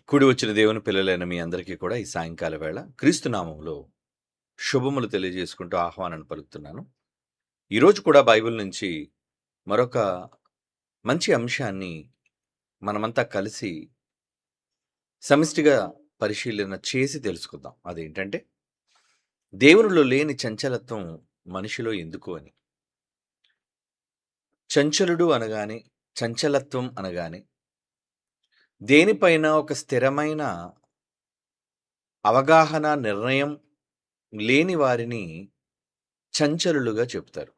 కూడి వచ్చిన దేవుని పిల్లలైన మీ అందరికీ కూడా ఈ సాయంకాల వేళ క్రీస్తు నామములో శుభములు తెలియజేసుకుంటూ ఆహ్వానాన్ని పలుకుతున్నాను. ఈరోజు కూడా బైబిల్ నుంచి మరొక మంచి అంశాన్ని మనమంతా కలిసి సమిష్టిగా పరిశీలన చేసి తెలుసుకుందాం. అదేంటంటే దేవునిలో లేని చంచలత్వం మనిషిలో ఎందుకు అని. చంచలుడు అనగానే, చంచలత్వం అనగానే దేనిపైన ఒక స్థిరమైన అవగాహన, నిర్ణయం లేని వారిని చంచలులుగా చెప్తారు.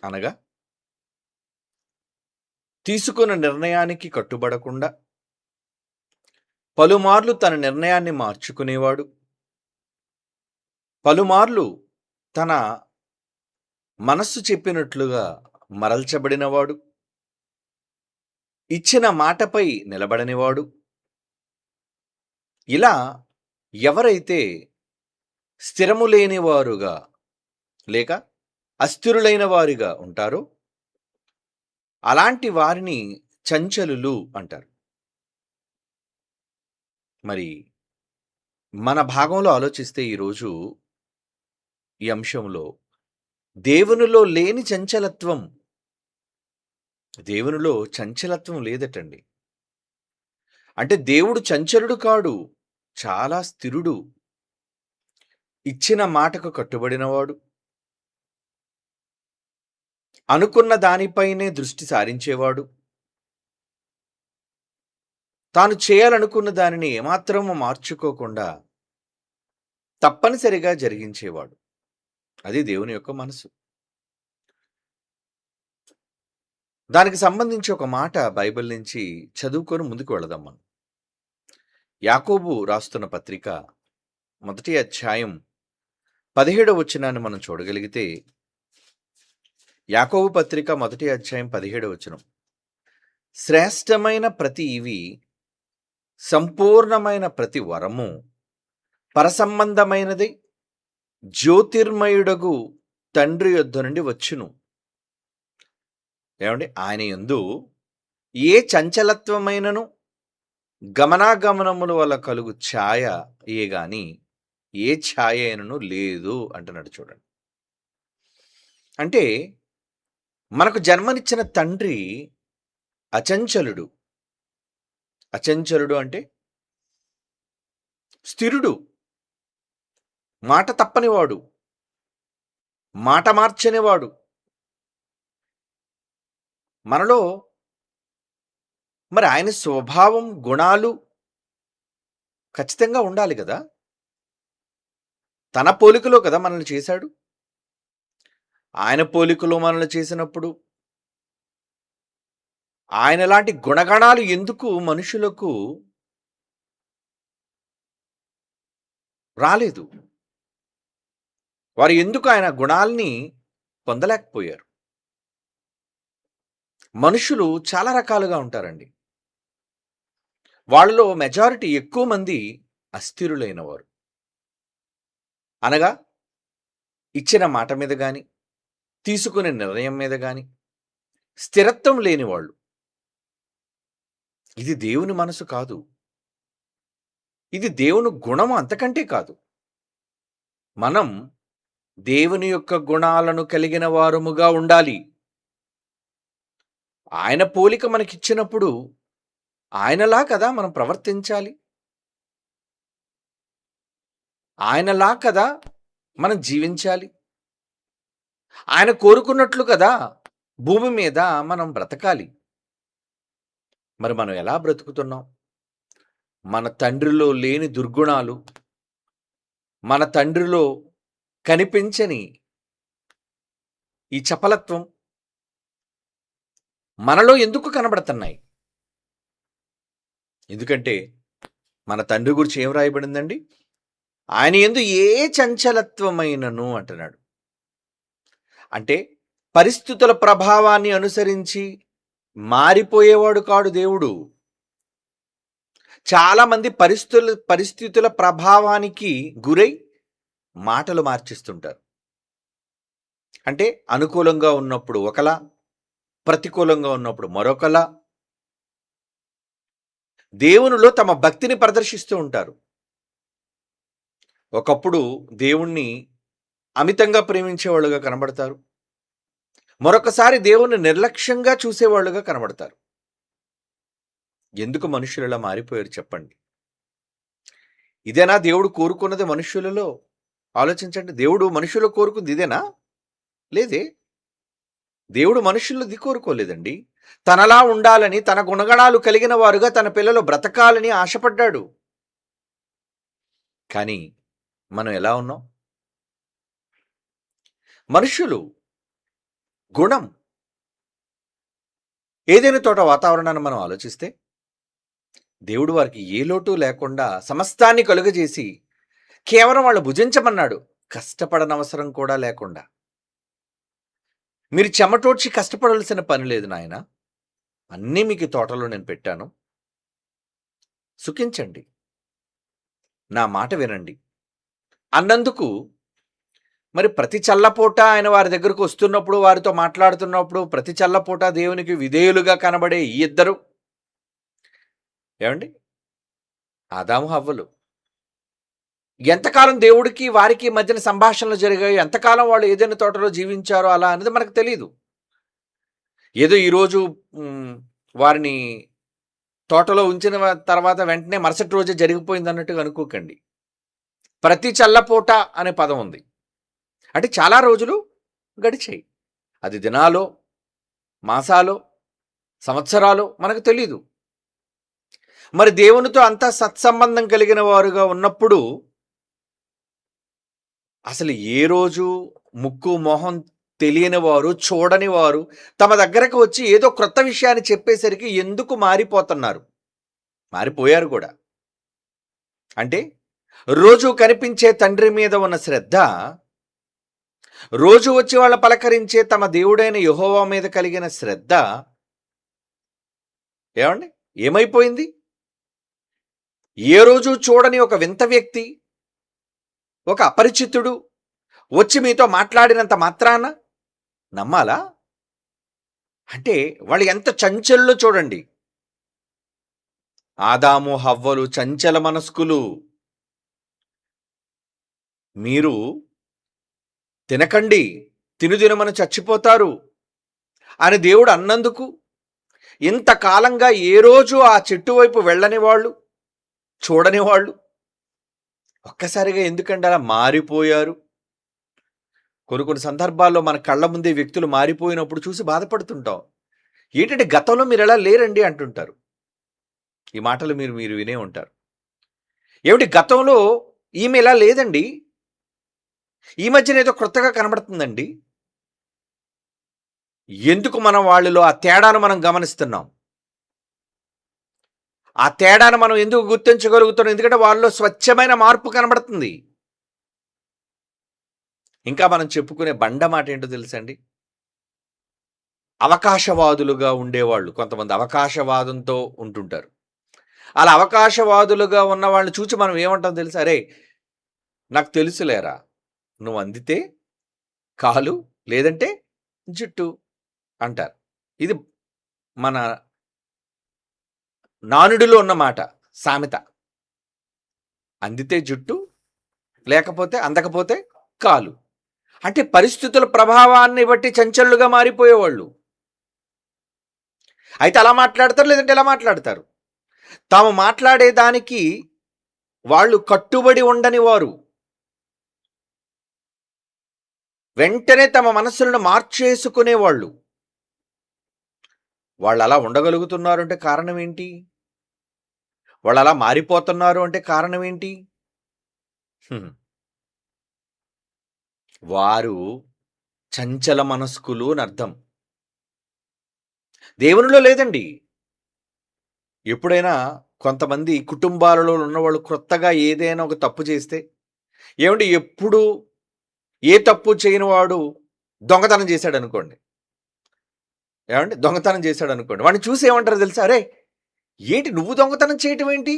అనగా తీసుకున్న నిర్ణయానికి కట్టుబడకుండా పలుమార్లు తన నిర్ణయాన్ని మార్చుకునేవాడు, పలుమార్లు తన మనస్సు చెప్పినట్లుగా మరల్చబడినవాడు, ఇచ్చిన మాటపై నిలబడనివాడు. ఇలా ఎవరైతే స్థిరము లేని వారుగా లేక అస్థిరులైన వారిగా ఉంటారో అలాంటి వారిని చంచలులు అంటారు. మరి మన భాగంలో ఆలోచిస్తే ఈరోజు ఈ అంశంలో దేవునిలో లేని చంచలత్వం, దేవునిలో చంచలత్వం లేదటండి. అంటే దేవుడు చంచలుడు కాడు, చాలా స్థిరుడు, ఇచ్చిన మాటకు కట్టుబడినవాడు, అనుకున్న దానిపైనే దృష్టి సారించేవాడు, తాను చేయాలనుకున్న దానిని ఏమాత్రము మార్చుకోకుండా తప్పనిసరిగా జరిగించేవాడు. అది దేవుని యొక్క మనసు. దానికి సంబంధించి ఒక మాట బైబిల్ నుంచి చదువుకొని ముందుకు వెళదాం మనం. యాకోబు రాస్తున్న పత్రిక 1వ అధ్యాయం 17వ వచనాన్ని మనం చూడగలిగితే, యాకోబు పత్రిక 1వ అధ్యాయం 17వ వచనం, శ్రేష్టమైన ప్రతి ఇవి, సంపూర్ణమైన ప్రతి వరము పరసంబంధమైనది, జ్యోతిర్మయుడగు తండ్రి యొద్ద నుండి వచ్చును. ఏమండి, ఆయన యందు ఏ చంచలత్వమైనను గమనాగమనముల వల్ల కలుగు ఛాయ ఏ గాని ఏ ఛాయ అయినను లేదు అంటున్నాడు. చూడండి, అంటే మనకు జన్మనిచ్చిన తండ్రి అచంచలుడు. అచంచలుడు అంటే స్థిరుడు, మాట తప్పనివాడు, మాట మార్చనివాడు. మనలో మరి ఆయన స్వభావం, గుణాలు ఖచ్చితంగా ఉండాలి కదా. తన పోలికలో కదా మనల్ని చేశాడు. ఆయన పోలికలో మనల్ని చేసినప్పుడు ఆయన లాంటి గుణగణాలు ఎందుకు మనుషులకు రాలేదు? వారు ఎందుకు ఆయన గుణాల్ని పొందలేకపోయారు? మనుషులు చాలా రకాలుగా ఉంటారండి. వాళ్ళలో మెజారిటీ ఎక్కువ మంది అస్థిరులైన వారు. అనగా ఇచ్చిన మాట మీద కానీ, తీసుకునే నిర్ణయం మీద కానీ స్థిరత్వం లేని వాళ్ళు. ఇది దేవుని మనసు కాదు, ఇది దేవుని గుణము అంతకంటే కాదు. మనం దేవుని యొక్క గుణాలను కలిగిన వారముగా ఉండాలి. ఆయన పోలిక మనకిచ్చినప్పుడు ఆయనలా కదా మనం ప్రవర్తించాలి, ఆయనలా కదా మనం జీవించాలి, ఆయన కోరుకున్నట్లు కదా భూమి మీద మనం బ్రతకాలి. మరి మనం ఎలా బ్రతుకుతున్నాం? మన తండ్రిలో లేని దుర్గుణాలు, మన తండ్రిలో కనిపించని ఈ చపలత్వం మనలో ఎందుకు కనబడుతున్నాయి? ఎందుకంటే మన తండ్రి గురించి ఏం రాయబడిందండి? ఆయన యందు ఏ చంచలత్వమైనను అంటున్నాడు. అంటే పరిస్థితుల ప్రభావాన్ని అనుసరించి మారిపోయేవాడు కాడు దేవుడు. చాలామంది పరిస్థితుల ప్రభావానికి గురై మాటలు మార్చిస్తుంటారు. అంటే అనుకూలంగా ఉన్నప్పుడు ఒకలా, ప్రతికూలంగా ఉన్నప్పుడు మరొకలా. దేవునిలో తమ భక్తిని ప్రదర్శిస్తూ ఉంటారు. ఒకప్పుడు దేవుణ్ణి అమితంగా ప్రేమించేవాళ్ళుగా కనబడతారు. మరొకసారి దేవుణ్ణి నిర్లక్ష్యంగా చూసేవాళ్ళుగా కనబడతారు. ఎందుకు మనుషులు ఇలా మారిపోయారు చెప్పండి? ఇదేనా దేవుడు కోరుకున్నది మనుషులలో? ఆలోచించండి. దేవుడు మనుషులు కోరుకుంది ఇదేనా? లేదే. దేవుడు మనుషుల్లో ఇది కోరుకోలేదండి. తనలా ఉండాలని, తన గుణగణాలు కలిగిన వారుగా తన పిల్లలు బ్రతకాలని ఆశపడ్డాడు. కానీ మనం ఎలా ఉన్నాం? మనుషులు గుణం ఏదైనా తోట వాతావరణాన్ని మనం ఆలోచిస్తే దేవుడు వారికి ఏ లోటు లేకుండా సమస్తాన్ని కలుగజేసి కేవలం వాళ్ళు భుజించమన్నాడు. కష్టపడనవసరం కూడా లేకుండా. మీరు చెమటోడ్చి కష్టపడాల్సిన పని లేదు నాయన. అన్నీ మీకు తోటలో నేను పెట్టాను. సుఖించండి. నా మాట వినండి అన్నందుకు మరి ప్రతి చల్లపూట ఆయన వారి దగ్గరకు వస్తున్నప్పుడు, వారితో మాట్లాడుతున్నప్పుడు ప్రతి చల్లపూట దేవునికి విధేయులుగా కనబడే ఈ ఇద్దరు ఏమండి? ఆదాము హవ్వలు. ఎంతకాలం దేవుడికి వారికి మధ్యన సంభాషణలు జరిగాయి, ఎంతకాలం వాళ్ళు ఏదైనా తోటలో జీవించారో అలా అనేది మనకు తెలియదు. ఏదో ఈరోజు వారిని తోటలో ఉంచిన తర్వాత వెంటనే మరుసటి రోజే జరిగిపోయింది అన్నట్టుగా అనుకోకండి. ప్రతి చల్లపూట అనే పదం ఉంది. అంటే చాలా రోజులు గడిచాయి. అది దినాలో, మాసాలో, సంవత్సరాలు మనకు తెలీదు. మరి దేవునితో అంత సత్సంబంధం కలిగిన వారుగా ఉన్నప్పుడు అసలు ఏ రోజు ముక్కు మొహం తెలియని వారు, చూడని వారు తమ దగ్గరకు వచ్చి ఏదో క్రొత్త విషయాన్ని చెప్పేసరికి ఎందుకు మారిపోతున్నారు? మారిపోయారు కూడా. అంటే రోజు కనిపించే తండ్రి మీద ఉన్న శ్రద్ధ, రోజు వచ్చి వాళ్ళ పలకరించే తమ దేవుడైన యెహోవా మీద కలిగిన శ్రద్ధ ఏమండి ఏమైపోయింది? ఏ రోజు చూడని ఒక వింత వ్యక్తి, ఒక అపరిచితుడు వచ్చి మీతో మాట్లాడినంత మాత్రాన నమ్మాలా? అంటే వాళ్ళు ఎంత చంచల్లో చూడండి. ఆదాము హవ్వలు చంచల మనస్కులు. మీరు తినకండి, తినుదినమని చచ్చిపోతారు అని దేవుడు అన్నందుకు ఇంతకాలంగా ఏ రోజు ఆ చెట్టు వైపు వెళ్ళని వాళ్ళు, చూడని వాళ్ళు ఒక్కసారిగా ఎందుకంటే అలా మారిపోయారు? కొన్ని సందర్భాల్లో మన కళ్ళ ముందే వ్యక్తులు మారిపోయినప్పుడు చూసి బాధపడుతుంటాం. ఏంటంటే గతంలో మీరు ఎలా లేరండి అంటుంటారు. ఈ మాటలు మీరు వినే ఉంటారు. ఏమిటి గతంలో ఈమె ఇలా లేదండి, ఈ మధ్యన ఏదో క్రొత్తగా కనబడుతుందండి. ఎందుకు మనం వాళ్ళలో ఆ తేడాను మనం గమనిస్తున్నాం? ఆ తేడాను మనం ఎందుకు గుర్తించగలుగుతున్నాం? ఎందుకంటే వాళ్ళలో స్వచ్ఛమైన మార్పు కనబడుతుంది. ఇంకా మనం చెప్పుకునే బండ మాట ఏంటో తెలుసండి? అవకాశవాదులుగా ఉండేవాళ్ళు కొంతమంది అవకాశవాదంతో ఉంటుంటారు. అలా అవకాశవాదులుగా ఉన్న వాళ్ళని చూసి మనం ఏమంటాం తెలుసా? అరే నాకు తెలుసులేరా, నువ్వు అందితే కాలు లేదంటే జుట్టు అంటారు. ఇది మన నానుడిలో ఉన్న మాట, సామెత. అందితే జుట్టు, లేకపోతే అందకపోతే కాలు. అంటే పరిస్థితుల ప్రభావాన్ని బట్టి చంచలుగా మారిపోయేవాళ్ళు. అయితే అలా మాట్లాడతారు, లేదంటే ఎలా మాట్లాడతారు? తాము మాట్లాడేదానికి వాళ్ళు కట్టుబడి ఉండని వారు. వెంటనే తమ మనస్సులను మార్చేసుకునేవాళ్ళు. వాళ్ళు అలా ఉండగలుగుతున్నారు అంటే కారణం ఏంటి? వాళ్ళు అలా మారిపోతున్నారు అంటే కారణం ఏంటి? వారు చంచల మనస్కులు అని అర్థం. దేవునిలో లేదండి. ఎప్పుడైనా కొంతమంది కుటుంబాలలో ఉన్నవాళ్ళు క్రొత్తగా ఏదైనా ఒక తప్పు చేస్తే, ఏమంటే ఎప్పుడు ఏ తప్పు చేయని వాడు దొంగతనం చేశాడు అనుకోండి, ఏమంటే దొంగతనం చేశాడు అనుకోండి, వాడిని చూసి ఏమంటారు తెలుసా? అరే ఏంటి నువ్వు దొంగతనం చేయటం ఏంటి?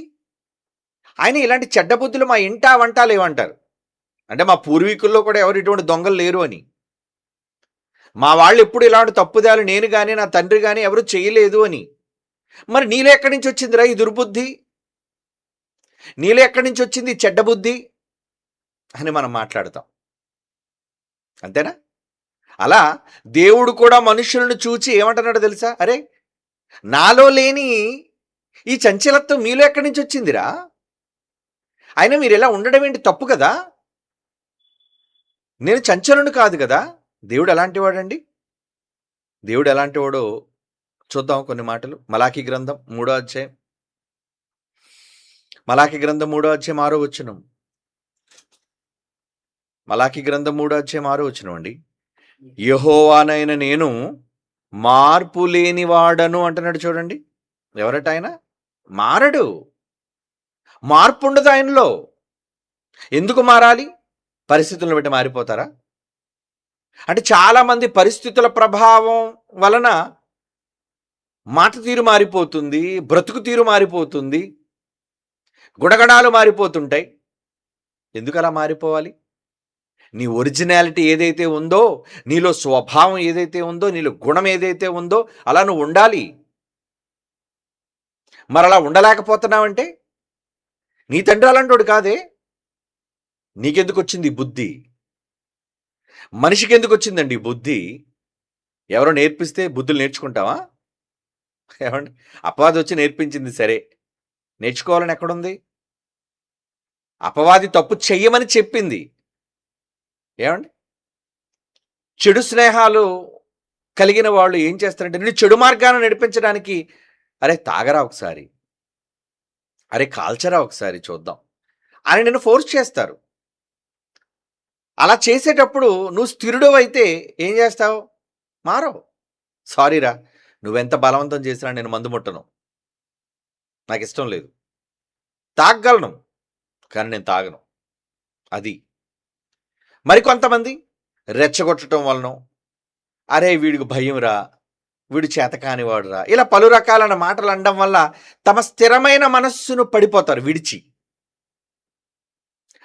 ఆయన ఇలాంటి చెడ్డ బుద్ధులు మా ఇంటా వంట లేవంటారు. అంటే మా పూర్వీకుల్లో కూడా ఎవరు ఇటువంటి దొంగలు లేరు అని. మా వాళ్ళు ఎప్పుడు ఇలాంటి తప్పుదాలు నేను కానీ నా తండ్రి కానీ ఎవరు చేయలేదు అని. మరి నీలో ఎక్కడి నుంచి వచ్చిందిరా ఈ దుర్బుద్ధి? నీలో ఎక్కడి నుంచి వచ్చింది ఈ చెడ్డ బుద్ధి అని మనం మాట్లాడతాం. అంతేనా? అలా దేవుడు కూడా మనుషులను చూచి ఏమంటున్నాడో తెలుసా? అరే, నాలో లేని ఈ చంచలత్వం మీలో ఎక్కడి నుంచి వచ్చిందిరా? అయినా మీరు ఇలా ఉండడం ఏంటి, తప్పు కదా? నేను చంచలుని కాదు కదా. దేవుడు ఎలాంటి వాడండి? దేవుడు ఎలాంటి వాడో చూద్దాం కొన్ని మాటలు. మలాకి గ్రంథం 3వ అధ్యాయం, మలాకి గ్రంథం 3వ అధ్యాయం 6వ వచనం. మలాకి గ్రంథం 3వ అధ్యాయం 6వ వచనం అండి. యెహోవానైన నేను మార్పు లేని వాడను అంటున్నాడు చూడండి. ఎవరట ఆయన? మారడు. మార్పు ఉండదు ఆయనలో. ఎందుకు మారాలి? పరిస్థితులను బట్టి మారిపోతారా? అంటే చాలామంది పరిస్థితుల ప్రభావం వలన మాట తీరు మారిపోతుంది, బ్రతుకు తీరు మారిపోతుంది, గుణగణాలు మారిపోతుంటాయి. ఎందుకు అలా మారిపోవాలి? నీ ఒరిజినాలిటీ ఏదైతే ఉందో, నీలో స్వభావం ఏదైతే ఉందో, నీలో గుణం ఏదైతే ఉందో అలా నువ్వు ఉండాలి. మరి అలా ఉండలేకపోతున్నావంటే నీ తండ్రి అలాంటోడు కాదే. నీకెందుకు వచ్చింది బుద్ధి? మనిషికి ఎందుకు వచ్చిందండి బుద్ధి? ఎవరో నేర్పిస్తే బుద్ధులు నేర్చుకుంటావా? ఏమండి, అపవాది వచ్చి నేర్పించింది సరే, నేర్చుకోవాలని ఎక్కడుంది? అపవాది తప్పు చెయ్యమని చెప్పింది. ఏమండి, చెడు స్నేహాలు కలిగిన వాళ్ళు ఏం చేస్తారంటే నేను చెడు మార్గాన్ని నడిపించడానికి, అరే తాగరా ఒకసారి, అరే కాల్చరా ఒకసారి చూద్దాం అని నిన్ను ఫోర్స్ చేస్తారు. అలా చేసేటప్పుడు నువ్వు స్థిరుడు అయితే ఏం చేస్తావు? మారవు. సారీరా, నువ్వెంత బలవంతం చేసినా నేను మందు ముట్టను, నాకు ఇష్టం లేదు. తాగగలను కానీ నేను తాగను. అది. మరికొంతమంది రెచ్చగొట్టడం వలన, అరే వీడికి భయం రా, వీడు చేత కానివాడురా, ఇలా పలు రకాలైన మాటలు అనడం వల్ల తమ స్థిరమైన మనస్సును పడిపోతారు విడిచి.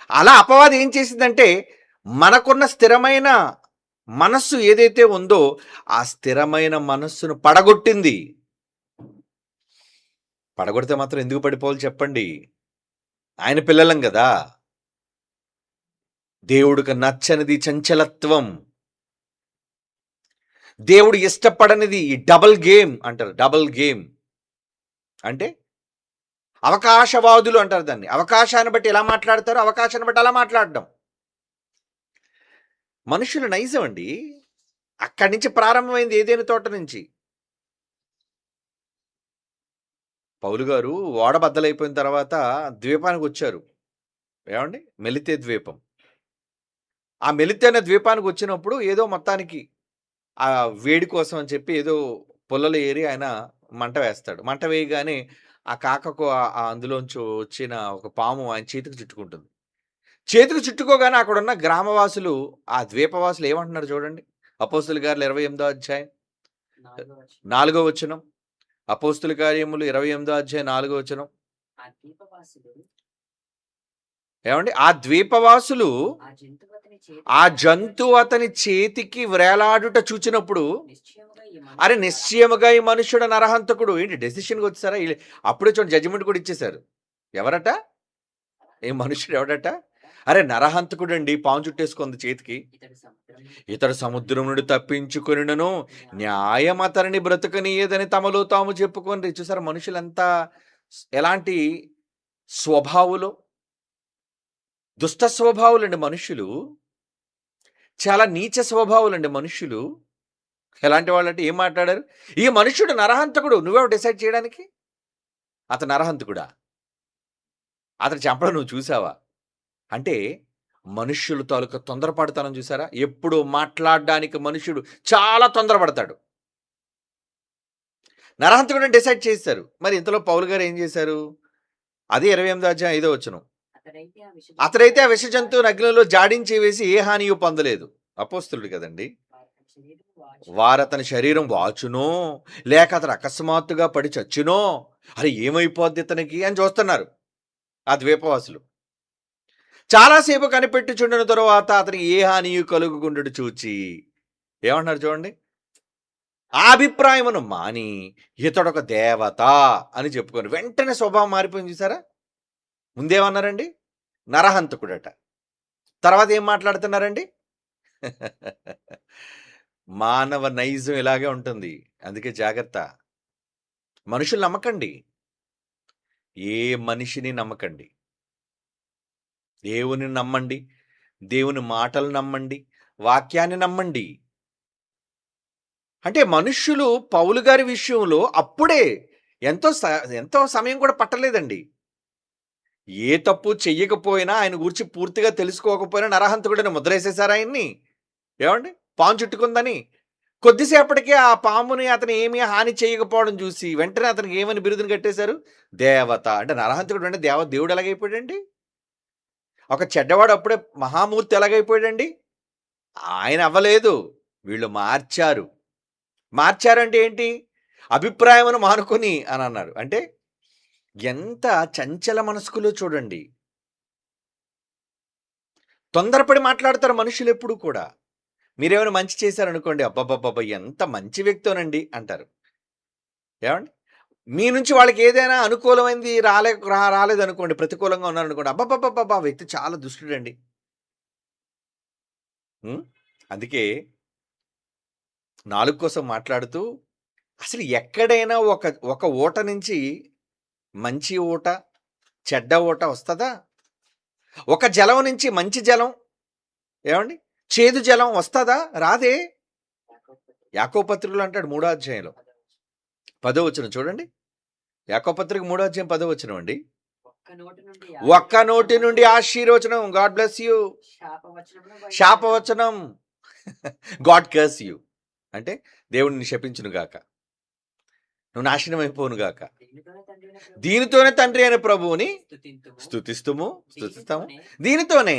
అలా అపవాది ఏం చేసిందంటే మనకున్న స్థిరమైన మనస్సు ఏదైతే ఉందో ఆ స్థిరమైన మనస్సును పడగొట్టింది. పడగొడితే మాత్రం ఎందుకు పడిపోవాలి చెప్పండి? ఆయన పిల్లలం కదా. దేవుడికి నచ్చనిది చంచలత్వం. దేవుడు ఇష్టపడనిది ఈ డబుల్ గేమ్ అంటారు. డబుల్ గేమ్ అంటే అవకాశవాదులు అంటారు దాన్ని. అవకాశాన్ని బట్టి ఎలా మాట్లాడతారు, అవకాశాన్ని బట్టి అలా మాట్లాడడం. మనుషులు నైజం అండి. అక్కడి నుంచి ప్రారంభమైంది ఏదైనా తోట నుంచి. పౌలు గారు ఓడ బద్దలైపోయిన తర్వాత ద్వీపానికి వచ్చారు. ఏమండి, మెలితే ద్వీపం. ఆ మెలితే అనే ద్వీపానికి వచ్చినప్పుడు ఏదో మొత్తానికి ఆ వేడి కోసం అని చెప్పి ఏదో పుల్లలు ఏరి ఆయన మంట వేస్తాడు. మంట వేయగానే ఆ కాకకు అందులోంచి వచ్చిన ఒక పాము ఆయన చేతికి చుట్టుకుంటుంది. చేతికి చుట్టుకోగానే అక్కడున్న గ్రామవాసులు, ఆ ద్వీపవాసులు ఏమంటున్నారు చూడండి. అపోస్తుల కార్యాలు 28వ అధ్యాయం 4వ వచనం. అపోస్తుల కార్యములు 28వ అధ్యాయం 4వ వచనం. ఏమండి, ఆ ద్వీపవాసులు ఆ జంతువు అతని చేతికి వ్రేలాడుట చూచినప్పుడు, అరే నిశ్చయముగా ఈ మనుష్యుడు నరహంతకుడు. ఏంటి డెసిషన్కి వచ్చారా? అప్పుడే చూడండి జడ్జిమెంట్ కూడా ఇచ్చేశారు. ఎవరట? ఏ మనుషుడు ఎవడట? అరే నరహంతకుడు అండి, పాము చుట్టేసుకుంది చేతికి. ఇతడు సముద్రం నుండి తప్పించుకొనినను న్యాయం అతనిని బ్రతకనీయదని తమలో తాము చెప్పుకొని. చూసారా మనుషులు ఎంత ఎలాంటి స్వభావులు, దుష్ట స్వభావులండి మనుషులు. చాలా నీచ స్వభావులండి మనుషులు. ఎలాంటి వాళ్ళంటే ఏం మాట్లాడారు? ఈ మనుషుడు నరహంతకుడు. నువ్వెవరు డిసైడ్ చేయడానికి? అతను నరహంతకుడా? అతను చంపడం నువ్వు చూసావా? అంటే మనుష్యులు తాలూకా తొందరపడతానని చూసారా? ఎప్పుడు మాట్లాడడానికి మనుషుడు చాలా తొందరపడతాడు. నరహంతకుడు డిసైడ్ చేశారు. మరి ఇంతలో పౌలు గారు ఏం చేశారు? అదే 28వ అధ్యాయం 5వ వచనం. అతడైతే ఆ విష జంతువుని అగ్నిలో జాడించి వేసి ఏ హానియు పొందలేదు. అపోస్తలుడు కదండి. వారతని శరీరం వాచునో లేక అతను అకస్మాత్తుగా పడి చచ్చునో, అరే ఏమైపోద్ది ఇతనికి అని చూస్తున్నారు ఆ ద్వీపవాసులు. చాలాసేపు కనిపెట్టుచుండిన తరువాత అతనికి ఏ హానియు కలుగుకుండడు చూచి ఏమంటున్నారు చూడండి. ఆ అభిప్రాయమును మాని ఇతడొక దేవత అని చెప్పుకొని వెంటనే స్వభావం మారిపోయింది చూసారా? ముందేమన్నారండి? నరహంతకుడట. తర్వాత ఏం మాట్లాడుతున్నారండి? మానవ నైజం ఇలాగే ఉంటుంది. అందుకే జాగ్రత్త. మనుషులు నమ్మకండి. ఏ మనిషిని నమ్మకండి. దేవుని నమ్మండి. దేవుని మాటలు నమ్మండి. వాక్యాన్ని నమ్మండి. అంటే మనుష్యులు పౌలు గారి విషయంలో అప్పుడే ఎంతో సమయం కూడా పట్టలేదండి. ఏ తప్పు చెయ్యకపోయినా ఆయన గూర్చి పూర్తిగా తెలుసుకోకపోయినా నరహంతకుడని ముద్రేసేసారు ఆయన్ని. ఏవండీ? పాము చుట్టుకుందని. కొద్దిసేపటికే ఆ పాముని అతను ఏమీ హాని చేయకపోవడం చూసి వెంటనే అతనికి ఏమని బిరుదుని కట్టేశారు? దేవత. అంటే నరహంతకుడు అంటే దేవుడు ఎలాగైపోయాడండి? ఒక చెడ్డవాడు అప్పుడే మహామూర్తి ఎలాగైపోయాడండి? ఆయన అవ్వలేదు. వీళ్ళు మార్చారు. మార్చారంటే ఏంటి? అభిప్రాయమును మానుకొని అని అన్నారు. అంటే ఎంత చంచల మనస్కులో చూడండి. తొందరపడి మాట్లాడతారు మనుషులెప్పుడు కూడా. మీరేమైనా మంచి చేశారనుకోండి, అబ్బబ్బబ్బబ్బా! ఎంత మంచి వ్యక్తోనండి అంటారు. ఏవండీ? మీ నుంచి వాళ్ళకి ఏదైనా అనుకూలమైంది రాలేదనుకోండి, ప్రతికూలంగా ఉన్నారనుకోండి, అబ్బబ్బబ్బబ్బా! ఆ వ్యక్తి చాలా దుష్టుడండి. అందుకే నాలుక కోసం మాట్లాడుతూ అసలు ఎక్కడైనా ఒక ఊట నుంచి మంచి ఊట, చెడ్డ ఊట వస్తదా? ఒక జలం నుంచి మంచి జలం ఏవండీ? చేదు జలం వస్తదా? రాదే. యాకోబు పత్రికలో అంటాడు 3వ అధ్యాయంలో 10వ వచనం చూడండి. యాకోబు పత్రిక 3వ అధ్యాయం 10వ వచనం అండి. ఒక్క నోటి నుండి ఆశీర్వచనం. God bless you. శాపవచనం. God curse you. అంటే దేవుడిని శపించును గాక, నువ్వు నాశనం అయిపోను గాక. దీనితోనే తండ్రి అయిన ప్రభువుని స్తుతిస్తాము. దీనితోనే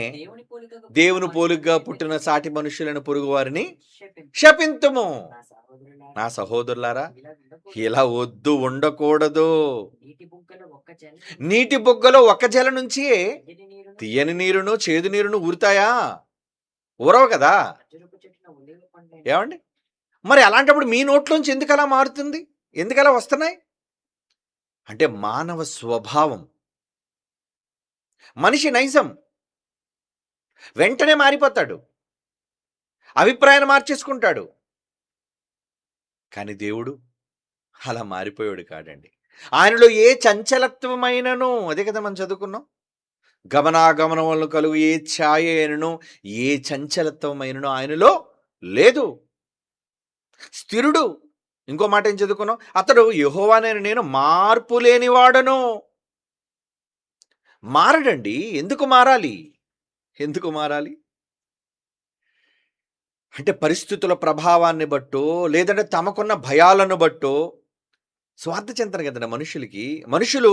దేవుని పోలికగా పుట్టిన సాటి మనుషులను పొరుగు వారిని శపింతుము. నా సహోదరులారా, ఇలా వద్దు, ఉండకూడదు. నీటి బుగ్గలో ఒక్క జల నుంచి తీయని నీరును చేదు నీరును ఊరుతాయా? ఊరవు కదా. ఏమండి? మరి అలాంటప్పుడు మీ నోట్లోంచి ఎందుకు అలా మారుతుంది? ఎందుకు అలా వస్తున్నాయి? అంటే మానవ స్వభావం, మనిషి నైజం. వెంటనే మారిపోతాడు, అభిప్రాయాన్ని మార్చేసుకుంటాడు. కానీ దేవుడు అలా మారిపోయాడు కాడండి. ఆయనలో ఏ చంచలత్వమైనను, అదే కదా మనం చదువుకున్నాం, గమనాగమనం వల్ల కలుగు ఏ ఛాయ అయినను ఏ చంచలత్వమైనను ఆయనలో లేదు. స్థిరుడు. ఇంకో మాట ఏం చదువుకున్నాం? అతడు యెహోవానైన నేను మార్పు లేనివాడను. మారడండి. ఎందుకు మారాలి? ఎందుకు మారాలి? అంటే పరిస్థితుల ప్రభావాన్ని బట్టో, లేదంటే తమకున్న భయాలను బట్టో స్వార్థ చింతన కదండి మనుషులకి. మనుషులు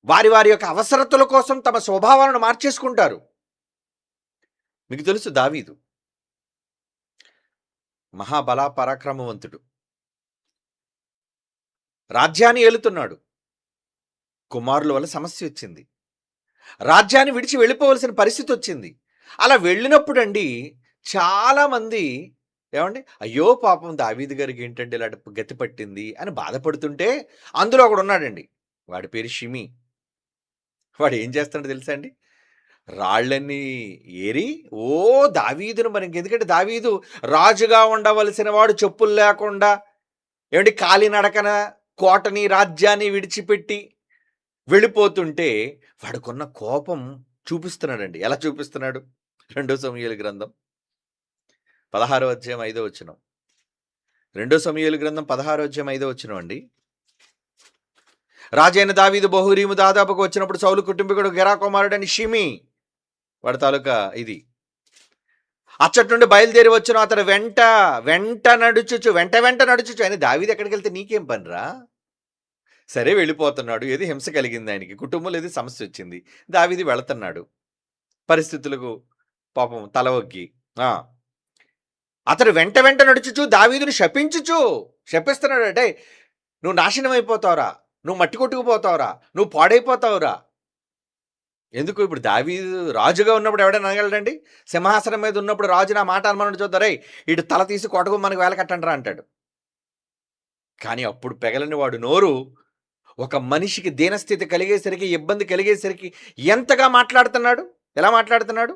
వారి వారి యొక్క అవసరతల కోసం తమ స్వభావాలను మార్చేసుకుంటారు. మీకు తెలుసు దావీదు మహాబల పరాక్రమవంతుడు, రాజ్యాన్ని ఏలుతున్నాడు. కుమారుల వల్ల సమస్య వచ్చింది. రాజ్యాన్ని విడిచి వెళ్ళిపోవలసిన పరిస్థితి వచ్చింది. అలా వెళ్ళినప్పుడు అండి చాలామంది ఏమండి, అయ్యో పాపం దావీదు గారికి ఏంటంటే ఇలా గతి పట్టింది అని బాధపడుతుంటే అందులో ఒకడు ఉన్నాడండి. వాడి పేరు షిమి. వాడు ఏం చేస్తాడో తెలుసా అండి? రాళ్ళన్నీ ఏరి దావీదును, మనకి ఎందుకంటే దావీదు రాజుగా ఉండవలసిన వాడు చెప్పులు లేకుండా ఏమంటే కాలినడకన కోటని రాజ్యాన్ని విడిచిపెట్టి వెళ్ళిపోతుంటే వాడుకున్న కోపం చూపిస్తున్నాడండి. ఎలా చూపిస్తున్నాడు? 2 సమూయేలు గ్రంథం 16వ అధ్యాయం 5వ వచనం. 2 సమూయేలు గ్రంథం 16వ అధ్యాయం 5వ వచనం అండి. రాజైన దావీదు బహురీము దాదాపుకు వచ్చినప్పుడు సౌలు కుటుంబీకుడు గెరా కుమారుడని షిమి, వాడి తాలూకా ఇది, అచ్చటి నుండి బయలుదేరి వచ్చిన అతడు వెంట నడుచుచు ఆయన దావీదు ఎక్కడికి వెళ్తే నీకేం పనిరా? సరే వెళ్ళిపోతున్నాడు, ఏది హింస కలిగింది ఆయనకి, కుటుంబంలో ఏది సమస్య వచ్చింది, దావీదు వెళుతున్నాడు పరిస్థితులకు పాపం తల ఒగ్గి. అతడు వెంట నడుచుచు దావీదుని శపిస్తున్నాడు. అంటే నువ్వు నాశనం అయిపోతావురా, నువ్వు మట్టి కొట్టుకుపోతావురా, నువ్వు పాడైపోతావురా, ఎందుకు ఇప్పుడు దావీదు రాజుగా ఉన్నప్పుడు ఎవడైనా అనగలడండి? సింహాసనం మీద ఉన్నప్పుడు రాజు నా మాట అనమన్నాడు చూద్దాం, "రేయ్ ఇటు తల తీసి కొట్టకు వేల కట్టండిరా" అంటాడు. కానీ అప్పుడు పెగలని వాడు నోరు ఒక మనిషికి దీనస్థితి కలిగేసరికి, ఇబ్బంది కలిగేసరికి ఎంతగా మాట్లాడుతున్నాడు? ఎలా మాట్లాడుతున్నాడు?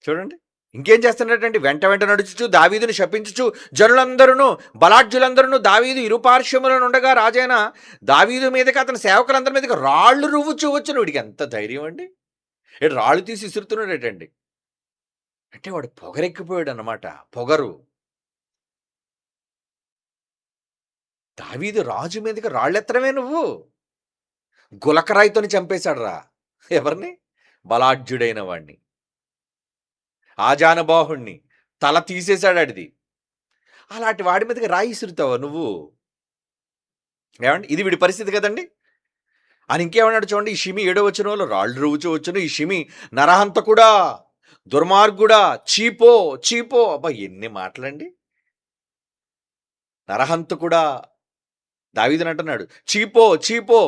చూడండి. ఇంకేం చేస్తున్నాడండి? వెంట వెంట నడుచుచు దావీదుని శపించుచు జనులందరూను బలాఢ్యులందరూను దావీదు ఇరుపార్శ్వములనుండగా రాజైన దావీదు మీదకి అతని సేవకులందరి మీదకి రాళ్ళు రువ్వుచూ వచ్చును. వీడికి ఎంత ధైర్యం అండి! ఈడు రాళ్ళు తీసి ఇసురుతున్నాడేటండి. అంటే వాడు పొగరెక్కిపోయాడన్నమాట. పొగరు. దావీదు రాజు మీదకి రాళ్ళెత్తడమే నువ్వు. గులకరాయితోని చంపేశాడురా. ఎవరిని? బలాఢ్యుడైన వాణ్ణి. ఆజానుబాహుణ్ణి. తల తీసేశాడాడిది. అలాంటి వాడి మీదకి రాయి ఇసురుతావా నువ్వు? ఏమండి? ఇది వీడి పరిస్థితి కదండి. అని ఇంకేమన్నాడు చూడండి, ఈ షిమి 7వ వచనంలో రాళ్ళు రువ్వుచూ వచ్చును. ఈ షిమి నరహంతకుడా, దుర్మార్గుడా, చీపో చీపో. అబ్బా ఎన్ని మాటలండి. నరహంతకుడా దావీదుని అంటున్నాడు, చీపో చీపో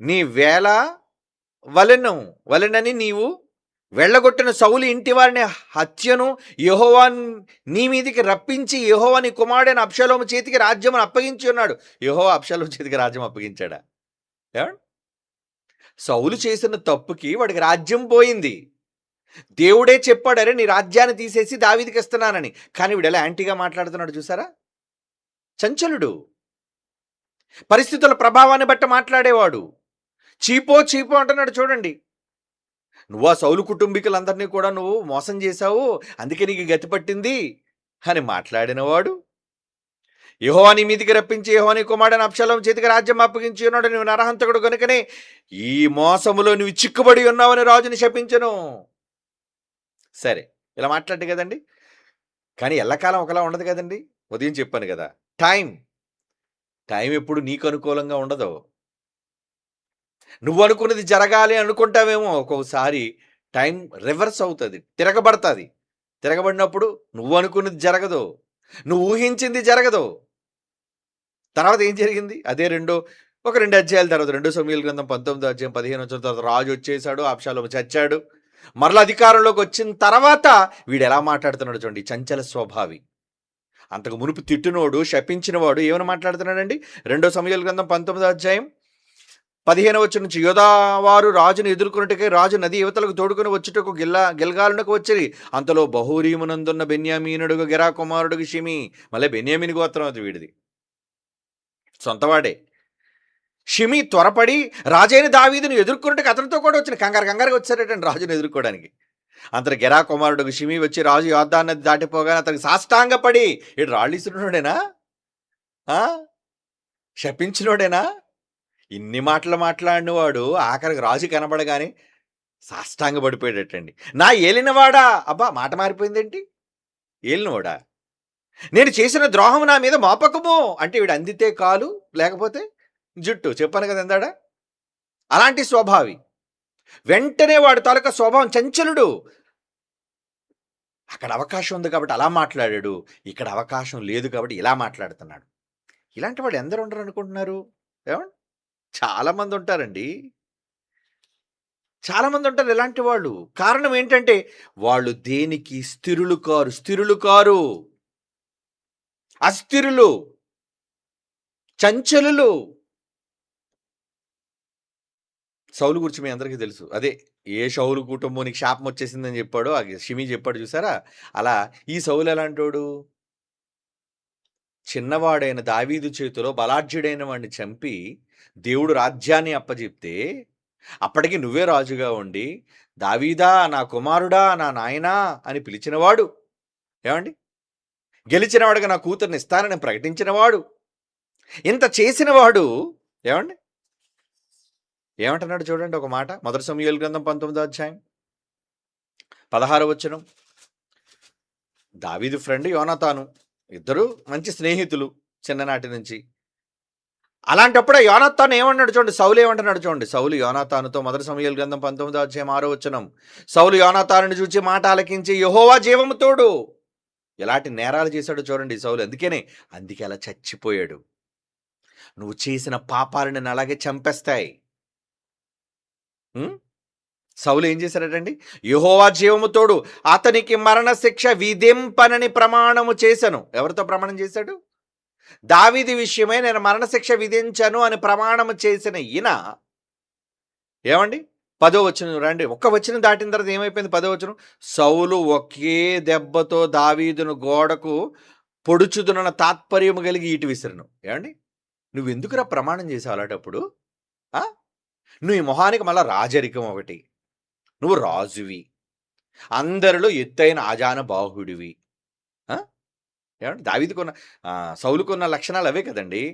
నీ వేల వలెనని నీవు వెళ్ళగొట్టిన సౌలు ఇంటి వారిని హత్యను యెహోవా నీ మీదికి రప్పించి యెహోవా నీ కుమారుడైన అబ్షాలోము చేతికి రాజ్యమును అప్పగించి ఉన్నాడు. యెహోవా అబ్షాలోము చేతికి రాజ్యం అప్పగించాడా? ఏమండి? సౌలు చేసిన తప్పుకి వాడికి రాజ్యం పోయింది. దేవుడే చెప్పాడు, అరే నీ రాజ్యాన్ని తీసేసి దావీదుకి ఇస్తున్నానని. కానీ వీడు ఎలా యాంటీగా మాట్లాడుతున్నాడు చూసారా? చంచలుడు, పరిస్థితుల ప్రభావాన్ని బట్టి మాట్లాడేవాడు. చీపో చీపో అంటున్నాడు చూడండి. నువ్వు ఆ సౌలు కుటుంబీకులందరినీ కూడా నువ్వు మోసం చేశావు, అందుకే నీకు గతి పట్టింది అని మాట్లాడినవాడు. యెహోవా నీ మీదికి రప్పించి యెహోవా నీ కుమారుడైన అబ్షాలోము చేతికి రాజ్యం అప్పగించి ఉన్నాడు. నువ్వు నరహంతకుడు కనుకనే ఈ మోసములో నువ్వు చిక్కుబడి ఉన్నావని రాజుని శపించెను. సరే, ఇలా మాట్లాడు కదండి. కానీ ఎల్లకాలం ఒకలా ఉండదు కదండి. ఉదయం చెప్పాను కదా, టైం ఎప్పుడు నీకు అనుకూలంగా ఉండదు. నువ్వు అనుకున్నది జరగాలి అనుకుంటావేమో, ఒక్కొక్కసారి టైం రివర్స్ అవుతుంది, తిరగబడుతుంది. తిరగబడినప్పుడు నువ్వు అనుకున్నది జరగదు, నువ్వు ఊహించింది జరగదు. తర్వాత ఏం జరిగింది? అదే ఒక 2 అధ్యాయాల తర్వాత 2 సమూయేలు గ్రంథం 19వ అధ్యాయం 15వ వచనం తర్వాత రాజు వచ్చేసాడు, అబ్షాలోము చచ్చాడు. మరలా అధికారంలోకి వచ్చిన తర్వాత వీడు ఎలా మాట్లాడుతున్నాడు చూడండి, చంచల స్వభావి. అంతకు మునుపు తిట్టినోడు, శపించినవాడు ఏమని మాట్లాడుతున్నాడండి? 2 సమూయేలు గ్రంథం 19వ అధ్యాయం 15వ వచనం నుంచి, యోధావారు రాజును ఎదుర్కొన్నట్టుకే రాజు నది యువతలకు తోడుకుని వచ్చుటకు గిల్గాలునకు వచ్చిరి. అంతలో బహూరీమునందున్న బెన్యామీనుడుగు గెరా కుమారుడుగు షిమి. మళ్ళీ బెన్యామీని గోత్రం అది వీడిది, సొంతవాడే. షిమి త్వరపడి రాజైన దావీదును ఎదుర్కొన్నట్టుకు అతనితో కూడా వచ్చిన కంగారుగా వచ్చారటండి రాజును ఎదుర్కోవడానికి. అంతలో గెరా కుమారుడుగు షిమి వచ్చి రాజు యోర్దాను నది దాటిపోగానే అతనికి సాష్టాంగపడి, ఇటు రాళ్ళు ఇస్తున్నోడేనా? శపించినోడేనా? ఇన్ని మాటలు మాట్లాడినవాడు ఆఖరికి రాజు కనబడగానే సాష్టాంగపడిపోయేటట్టండి. నా ఏలినవాడా, అబ్బా మాట మారిపోయిందేంటి? ఏలినవాడా, నేను చేసిన ద్రోహం నా మీద మోపకము అంటే వీడు అందితే కాలు లేకపోతే జుట్టు. చెప్పాను కదా ఎందాడా, అలాంటి స్వభావి. వెంటనే వాడు తాలూకా స్వభావం చంచలుడు. అక్కడ అవకాశం ఉంది కాబట్టి అలా మాట్లాడాడు, ఇక్కడ అవకాశం లేదు కాబట్టి ఇలా మాట్లాడుతున్నాడు. ఇలాంటి వాడు ఎందరు ఉండరు అనుకుంటున్నారు? ఏమండి? చాలామంది ఉంటారండి, చాలామంది ఉంటారు ఇలాంటి వాళ్ళు. కారణం ఏంటంటే వాళ్ళు దేనికి స్థిరులు కారు, అస్థిరులు, చంచలులు. సౌలు గురించి మీ అందరికీ తెలుసు. అదే ఏ సౌలు కుటుంబానికి శాపం వచ్చేసిందని చెప్పాడో ఆ షిమి చెప్పాడు చూసారా? అలా ఈ సౌలు ఎలాంటోడు? చిన్నవాడైన దావీదు చేతిలో బలాఢ్యుడైన వాడిని చంపి దేవుడు రాజ్యాన్ని అప్పచెప్తే అప్పటికి నువ్వే రాజుగా ఉండి దావీదా నా కుమారుడా నా నాయనా అని పిలిచినవాడు. ఏమండి? గెలిచినవాడుగా నా కూతుర్ని ఇస్తానని ప్రకటించినవాడు, ఇంత చేసినవాడు. ఏమండి? ఏమంటున్నాడు చూడండి ఒక మాట. 1 సమూయేలు గ్రంథం 19వ అధ్యాయం 16వ వచనం. దావీదు ఫ్రెండ్ యోనాతాను, ఇద్దరు మంచి స్నేహితులు చిన్ననాటి నుంచి. అలాంటప్పుడే యోనాతాను ఏమన్నాడు చూడండి, సౌలు ఏమంటున్నాడు చూడండి. సౌలు యోనాతానుతో 1 సమూయేలు గ్రంథం 19వ అధ్యాయం 6వ వచనం. సౌలు యోనాతానుని చూచి మాట ఆలకించి యెహోవా జీవము తోడు. ఎలాంటి నేరాలు చేశాడు చూడండి సౌలు. అందుకే అలా చచ్చిపోయాడు. నువ్వు చేసిన పాపాలను అలాగే చంపేస్తాయి. ఉమ్, సౌలు ఏం చేశాడటండి? యెహోవా జీవము తోడు అతనికి మరణశిక్ష విధింపనని ప్రమాణము చేశాను. ఎవరితో ప్రమాణం చేశాడు? దావీదు విషయమై నేను మరణశిక్ష విధించను అని ప్రమాణము చేసిన ఈయన ఏమండి 10వ వచనం రండి. ఒక్క వచనం దాటిన తర్వాత ఏమైపోయింది? 10వ వచనం, సౌలు ఒకే దెబ్బతో దావీదును గోడకు పొడుచుదునన్న తాత్పర్యము కలిగి ఈటి విసిరెను. ఏమండి, నువ్వెందుకురా ప్రమాణం చేసావు అలాంటప్పుడు? ఆ? నువ్వు ఈ మొహానికి మళ్ళా రాజరికం ఒకటి, నువ్వు రాజువి, అందరిలో ఎత్తైన ఆజాన బాహుడివి. ఆ? ఏమండి, దావీదుకున్న సౌలుకున్న లక్షణాలు అవే కదండి.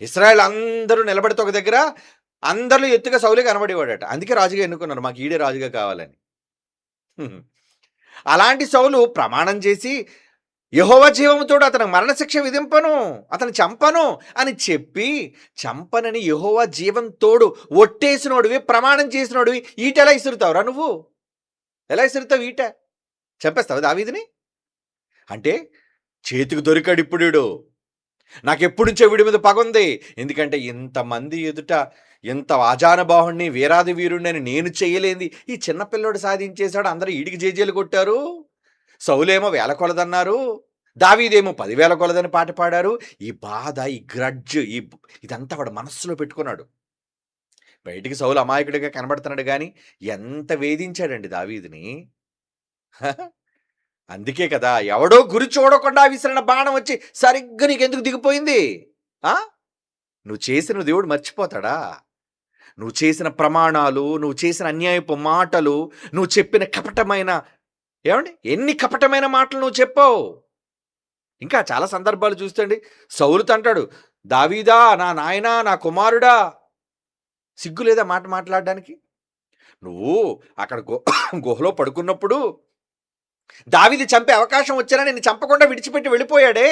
ఇశ్రాయేల్ అందరూ నిలబడితే ఒక దగ్గర అందరిలో ఎత్తుగా సౌలే కనబడేవాడట. అందుకే రాజుగా ఎన్నుకున్నారు, మాకు ఈడే రాజుగా కావాలని. హ్మ్. అలాంటి సౌలు ప్రమాణం చేసి యెహోవా జీవముతోడు అతను మరణశిక్ష విధింపను, అతను చంపను అని చెప్పి, చంపనని యెహోవా జీవం తోడు ఒట్టేసినోడివి, ప్రమాణం చేసినోడివి, ఈట ఎలా ఇసురుతావురా నువ్వు? ఎలా ఇసురుతావు ఈట? చంపేస్తావు దావీదుని? అంటే చేతికి దొరికాడు ఇప్పుడు. నాకెప్పుడు నుంచో వీడి మీద పగుంది, ఎందుకంటే ఇంతమంది ఎదుట ఎంత ఆజానబాహుణ్ణి, వీరాది వీరుణ్ణి అని నేను చేయలేంది ఈ చిన్నపిల్లోడు సాధించేశాడు, అందరూ ఈడికి జేజేలు కొట్టారు, సౌలేమో వేల కొలదన్నారు, దావీదేమో 10,000 కొలదని పాట పాడారు. ఈ బాధ, ఈ గ్రడ్జ్, ఇదంతా వాడు మనస్సులో పెట్టుకున్నాడు. బయటికి సౌలు అమాయకుడిగా కనబడుతున్నాడు కానీ ఎంత వేధించాడండి దావీదుని. అందుకే కదా ఎవడో గురి చూడకుండా విసిరిన బాణం వచ్చి సరిగ్గా నీకెందుకు దిగిపోయింది? నువ్వు చేసిన దేవుడు మర్చిపోతాడా? నువ్వు చేసిన ప్రమాణాలు, నువ్వు చేసిన అన్యాయపు మాటలు, నువ్వు చెప్పిన కపటమైన, ఏమండి ఎన్ని కపటమైన మాటలు నువ్వు చెప్పావు. ఇంకా చాలా సందర్భాలు చూస్తండి, సౌలుతో అంటాడు, దావీదా నా నాయనా, నా కుమారుడా, సిగ్గు లేదా మాట మాట్లాడడానికి? నువ్వు అక్కడ గుహలో పడుకున్నప్పుడు దావీదు చంపే అవకాశం వచ్చినా నేను చంపకుండా విడిచిపెట్టి వెళ్ళిపోయాడే,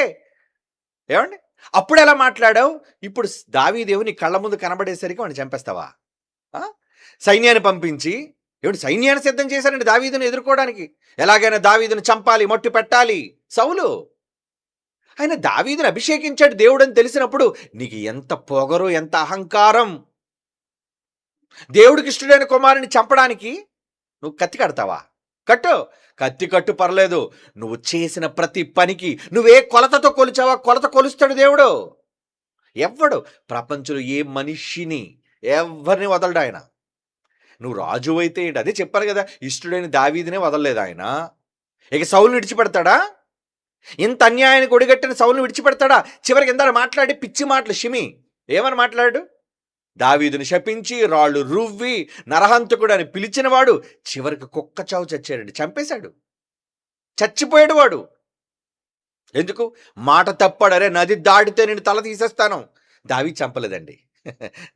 ఏమండి అప్పుడు ఎలా మాట్లాడావు? ఇప్పుడు దావీదేవు నీ కళ్ళ ముందు కనబడేసరికి వాడిని చంపేస్తావా? సైన్యాన్ని పంపించి, ఏమిటి సైన్యాన్ని సిద్ధం చేశారండి దావీదుని ఎదుర్కోవడానికి, ఎలాగైనా దావీదుని చంపాలి, మట్టి పెట్టాలి. సౌలు ఆయన దావీదుని అభిషేకించాడు దేవుడు అని తెలిసినప్పుడు నీకు ఎంత పొగరు, ఎంత అహంకారం. దేవుడికి ఇష్టడైన కుమారుని చంపడానికి నువ్వు కత్తి కడతావా? కత్తి కట్టు పర్లేదు, నువ్వు చేసిన ప్రతి పనికి నువ్వే కొలతతో కొలిచావా? కొలత కొలుస్తాడు దేవుడు. ఎవ్వడు ప్రపంచంలో ఏ మనిషిని ఎవరిని వదలడు ఆయన. నువ్వు రాజు అయితే ఏంటి? అదే చెప్పారు కదా, ఇష్టడైన దావీదునే వదలలేదు ఆయన. ఇక సౌలుని విడిచిపెడతాడా? ఇంత అన్యాయానికి ఒడిగట్టిన సౌలుని విడిచిపెడతాడా? చివరికి ఎంత మాట్లాడి పిచ్చి మాటలు, షిమి ఏమని మాట్లాడు? దావీదుని శపించి రాళ్ళు రువ్వి నరహంతకుడు అని పిలిచినవాడు చివరికి కుక్క చావు చచ్చాడండి, చంపేశాడు, చచ్చిపోయాడు వాడు. ఎందుకు? మాట తప్పాడు, అరే నది దాటితే నేను తల తీసేస్తాను. దావీదు చంపలేదండి,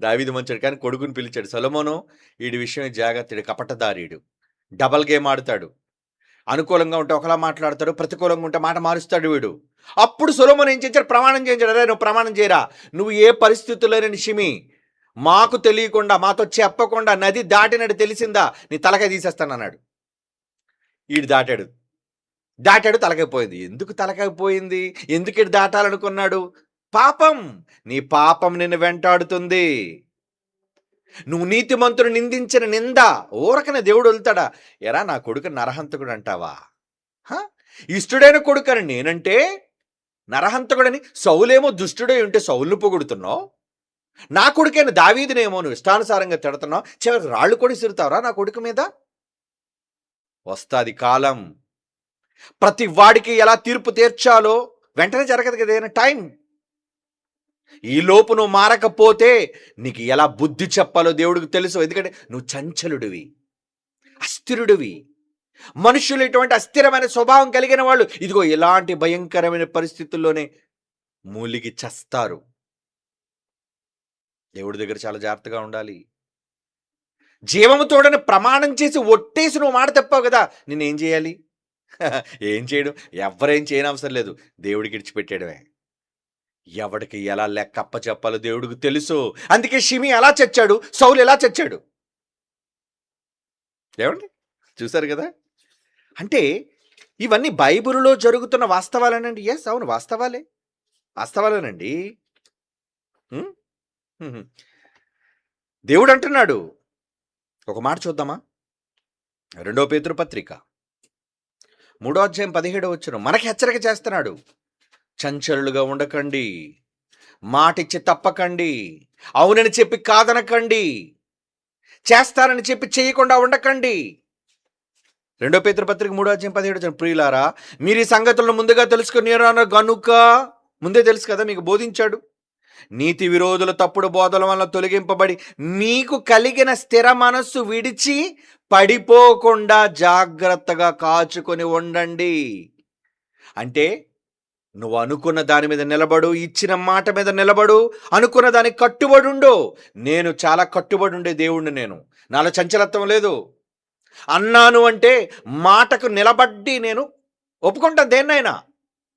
దావీదు మంచాడు కానీ కొడుకుని పిలిచాడు, సొలొమోను వీడి విషయం జాగ్రత్తడు, కపటదారీడు, డబల్ గేమ్ ఆడుతాడు, అనుకూలంగా ఉంటే ఒకలా మాట్లాడతాడు, ప్రతికూలంగా ఉంటే మాట మారుస్తాడు వీడు. అప్పుడు సొలొమోను ఏం చేశాడు? ప్రమాణం చేయించాడు, అరే నువ్వు ప్రమాణం చేయరా, నువ్వు ఏ పరిస్థితుల్లో షిమి మాకు తెలియకుండా, మాతో చెప్పకుండా నది దాటినట్టు తెలిసిందా నీ తలకాయ తీసేస్తాను అన్నాడు. ఈడు దాటాడు తలకాయ పోయింది. ఎందుకు తలకాయ పోయింది? ఎందుకు ఇటు దాటాలనుకున్నాడు? పాపం, నీ పాపం నిన్ను వెంటాడుతుంది. నువ్వు నీతిమంతుడు నిందించిన నింద ఊరకనే దేవుడు వెళ్తాడా? ఎరా నా కొడుకు నరహంతకుడు అంటావా? ఇష్టడైన కొడుకని నేనంటే నరహంతకుడని, సౌలేమో దుష్టుడై ఉంటే సౌలును పొగుడుతున్నావు, నా కొడుకైన దావీదునేమో నువ్వు ఇష్టానుసారంగా తిడుతున్నావు, చివరికి రాళ్ళు కూడా ఇసురుతావరా నా కొడుకు మీద? వస్తాది కాలం, ప్రతి వాడికి ఎలా తీర్పు తీర్చాలో వెంటనే జరగదు కదా, ఏదైనా టైం. ఈ లోపు నువ్వు మారకపోతే నీకు ఎలా బుద్ధి చెప్పాలో దేవుడికి తెలుసు. ఎందుకంటే నువ్వు చంచలుడివి, అస్థిరుడివి. మనుషులు ఇటువంటి అస్థిరమైన స్వభావం కలిగిన వాళ్ళు ఇదిగో ఇలాంటి భయంకరమైన పరిస్థితుల్లోనే మూలిగి చస్తారు. దేవుడి దగ్గర చాలా జాగ్రత్తగా ఉండాలి. జీవముతోడని ప్రమాణం చేసి ఒట్టేసి నువ్వు మాట తప్పావు కదా, నేనేం చేయాలి? ఏం చేయడం, ఎవరేం చేయని అవసరం లేదు, దేవుడికి ఇడిచిపెట్టేయడమే. ఎవడికి ఎలా లెక్కప్ప చెప్పాలో దేవుడికి తెలుసు. అందుకే షిమి ఎలా చచ్చాడు, సౌలు ఎలా చచ్చాడు, ఏమండి చూశారు కదా. అంటే ఇవన్నీ బైబిల్లో జరుగుతున్న వాస్తవాలేనండి. ఎస్, అవును, వాస్తవాలేనండి. దేవుడు అంటున్నాడు, ఒక మాట చూద్దామా? 2 పేతురు పత్రిక 3:17 మనకి హెచ్చరిక చేస్తున్నాడు. చంచలులుగా ఉండకండి, మాటిచ్చి తప్పకండి, అవునని చెప్పి కాదనకండి, చేస్తానని చెప్పి చేయకుండా ఉండకండి. 2 పేతురు పత్రిక 3:17 ప్రియులారా, మీరు ఈ సంగతులను ముందుగా తెలుసుకుని గనుక, ముందే తెలుసు కదా, మీకు బోధించాడు. నీతి విరోధుల తప్పుడు బోధల వల్ల తొలగింపబడి మీకు కలిగిన స్థిర మనస్సు విడిచి పడిపోకుండా జాగ్రత్తగా కాచుకొని ఉండండి. అంటే నువ్వు అనుకున్న దాని మీద నిలబడు, ఇచ్చిన మాట మీద నిలబడు, అనుకున్న దానికి కట్టుబడి ఉండు. నేను చాలా కట్టుబడి ఉండే దేవుణ్ణి, నేను నాలో చంచలత్వం లేదు. అన్నాను అంటే మాటకు నిలబడి నేను ఒప్పుకుంటాను దేన్నైనా.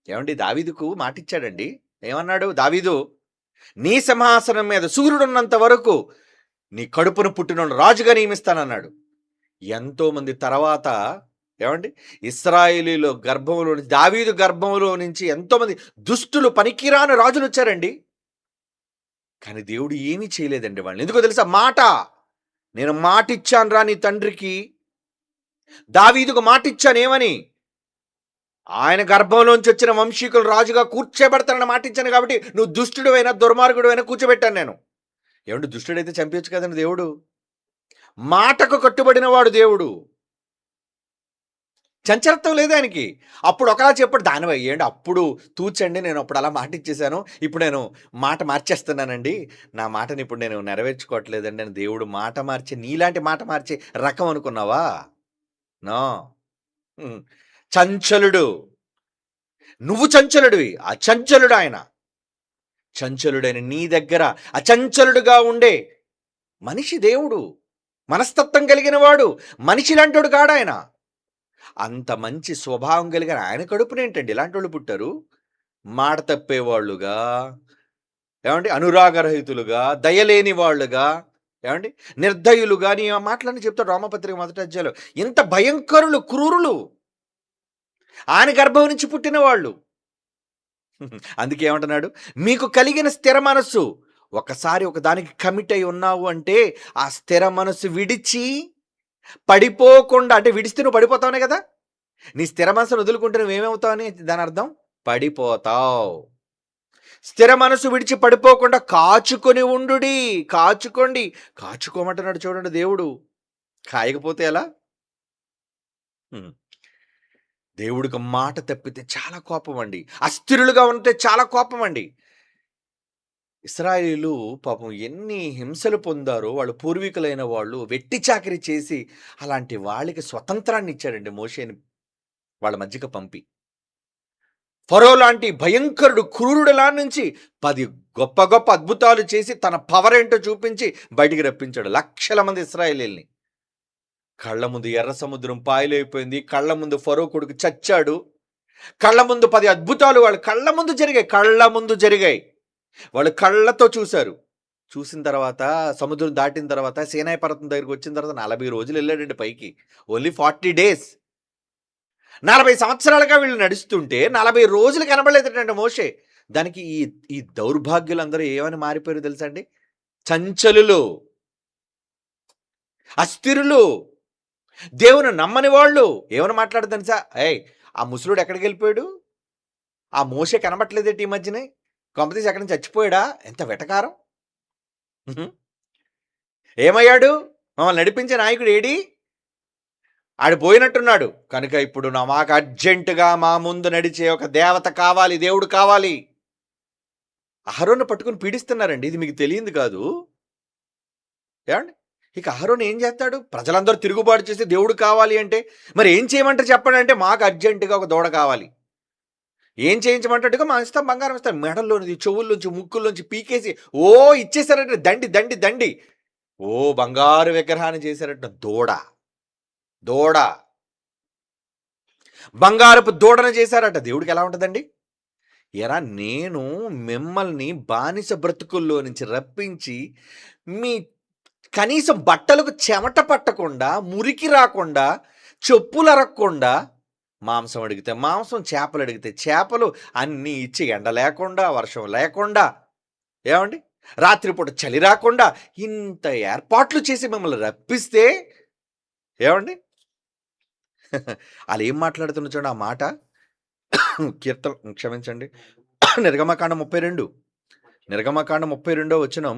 ఏమండి, దావీదుకు మాట ఇచ్చాడండి. ఏమన్నాడు దావీదు? నీ సింహాసనం మీద సూర్యుడున్నంత వరకు నీ కడుపును పుట్టిన రాజుగా నియమిస్తానన్నాడు. ఎంతోమంది తర్వాత ఏమండి, ఇశ్రాయేలీలో గర్భంలో నుంచి, దావీదు గర్భంలో నుంచి ఎంతోమంది దుష్టులు, పనికిరాని రాజులు వచ్చారండి. కానీ దేవుడు ఏమీ చేయలేదండి వాళ్ళని. ఎందుకో తెలుసా? మాట. నేను మాట ఇచ్చాను రా నీ తండ్రికి, దావీదుకు మాట ఇచ్చాను. ఏమని? ఆయన గర్భంలోంచి వచ్చిన వంశీకులు రాజుగా కూర్చోబెడతానని మాట ఇచ్చాను. కాబట్టి నువ్వు దుష్టుడు అయినా దుర్మార్గుడు అయినా కూర్చోబెట్టాను నేను. ఏమంటే దుష్టుడైతే చంపేయచ్చు కదండి దేవుడు. మాటకు కట్టుబడిన వాడు దేవుడు. చంచలత్వం లేదు ఆయనకి. అప్పుడు ఒకలా చెప్పాడు, దాని ఏంటి అప్పుడు తూచండి, నేను అప్పుడు అలా మాట ఇచ్చేసాను, ఇప్పుడు నేను మాట మార్చేస్తున్నానండి, నా మాటని ఇప్పుడు నేను నెరవేర్చుకోవట్లేదండి అని దేవుడు మాట మార్చి, నీలాంటి మాట మార్చే రకం అనుకున్నావా? నో. చంచలుడు. నువ్వు చంచలుడివి, అచంచలుడు ఆయన. చంచలుడైన నీ దగ్గర అచంచలుడుగా ఉండే మనిషి దేవుడు. మనస్తత్వం కలిగిన వాడు, మనిషి లాంటోడు కాడు ఆయన. అంత మంచి స్వభావం కలిగిన ఆయన కడుపునేంటండి ఇలాంటి వాళ్ళు పుట్టారు? మాట తప్పేవాళ్ళుగా, ఏమండి, అనురాగరహితులుగా, దయలేని వాళ్ళుగా, ఏమండి, నిర్దయులుగా, నీ మాటలన్నీ చెప్తాడు రోమపత్రిక 1వ అధ్యాయంలో. ఇంత భయంకరులు, క్రూరులు ఆయన గర్భం నుంచి పుట్టిన వాళ్ళు. అందుకే ఏమంటున్నాడు? మీకు కలిగిన స్థిర మనస్సు. ఒకసారి ఒక దానికి కమిట్ అయి ఉన్నావు అంటే ఆ స్థిర మనస్సు విడిచి పడిపోకుండా, అంటే విడిస్తే నువ్వు పడిపోతావునే కదా. నీ స్థిర మనసును వదులుకుంటే నువ్వేమవుతావు అని దాని అర్థం, పడిపోతావు. స్థిర మనసు విడిచి పడిపోకుండా కాచుకొని ఉండుడి. కాచుకోండి. కాచుకోమంటున్నాడు చూడండి దేవుడు. కాయకపోతే ఎలా? దేవుడికి మాట తప్పితే చాలా కోపం అండి. అస్థిరులుగా ఉంటే చాలా కోపం అండి. ఇశ్రాయేలీలు పాపం ఎన్ని హింసలు పొందారో, వాళ్ళు పూర్వీకులైన వాళ్ళు వెట్టి చాకిరి చేసి అలాంటి వాళ్ళకి స్వతంత్రాన్ని ఇచ్చాడండి మోషేని వాళ్ళ మధ్యకి పంపి. ఫరో లాంటి భయంకరుడు, క్రూరుడులా నుంచి 10 గొప్ప గొప్ప అద్భుతాలు చేసి తన పవర్ ఏంటో చూపించి బయటికి రప్పించాడు లక్షల మంది ఇశ్రాయేలీల్ని. కళ్ళ ముందు ఎర్ర సముద్రం పాయలైపోయింది. కళ్ళ ముందు ఫరో కొడుకు చచ్చాడు. కళ్ళ ముందు 10 అద్భుతాలు వాళ్ళ కళ్ళ ముందు జరిగాయి. వాళ్ళు కళ్ళతో చూశారు. చూసిన తర్వాత, సముద్రం దాటిన తర్వాత, సీనాయి పర్వతం దగ్గరికి వచ్చిన తర్వాత 40 రోజులు వెళ్ళాడండి పైకి. Only 40 days. 40 సంవత్సరాలుగా వీళ్ళు నడుస్తుంటే 40 రోజులు కనబడలేదంటే మోషే. దానికి ఈ దౌర్భాగ్యులందరూ ఏమని మారిపోయారు తెలుసా అండి? చంచలులు, అస్థిరులు, దేవుని నమ్మని వాళ్ళు. ఏమని మాట్లాడుతాను సార్? ఆ ముసలుడు ఎక్కడికి వెళ్ళిపోయాడు? ఆ మోషే కనబట్లేదేటి ఈ మధ్యనే? కొంపతీసి ఎక్కడి నుంచి చచ్చిపోయాడా? ఎంత వెటకారం! ఏమయ్యాడు? మమ్మల్ని నడిపించే నాయకుడు ఏడి? ఆడు పోయినట్టున్నాడు. కనుక ఇప్పుడు మాకు అర్జెంటుగా మా ముందు నడిచే ఒక దేవత కావాలి, దేవుడు కావాలి. అహరోను పట్టుకుని పీడిస్తున్నారండి. ఇది మీకు తెలియంది కాదు. ఏమండి, ఇక అహరోను ఏం చేస్తాడు? ప్రజలందరూ తిరుగుబాటు చేసి దేవుడు కావాలి అంటే మరి ఏం చేయమంటారు చెప్పండి అంటే, మాకు అర్జెంటుగా ఒక దూడ కావాలి. ఏం చేయించమంటాడుగా? మా ఇస్తాం, బంగారం ఇస్తాం. మెడల్లోనిది, చెవుల్లోంచి, ముక్కుల్లోంచి పీకేసి ఇచ్చేసారంటే దండి దండి దండి. బంగారు విగ్రహాన్ని చేశారట. దూడ బంగారపు దూడను చేశారట. దేవుడికి ఎలా ఉంటుందండి? ఎరా, నేను మిమ్మల్ని బానిస బ్రతుకుల్లో నుంచి రప్పించి మీ కనీసం బట్టలకు చెమట పట్టకుండా, మురికి రాకుండా, చెప్పులు అరగకుండా, మాంసం అడిగితే మాంసం, చేపలు అడిగితే చేపలు అన్నీ ఇచ్చి, ఎండ లేకుండా, వర్షం లేకుండా, ఏమండి, రాత్రిపూట చలి రాకుండా ఇంత ఏర్పాట్లు చేసి మిమ్మల్ని రప్పిస్తే ఏమండి అలా ఏం మాట్లాడుతున్న చూడండి ఆ మాట. కీర్తన క్షమించండి, నిర్గమకాండం 32 నిర్గమకాండం 32 వచనం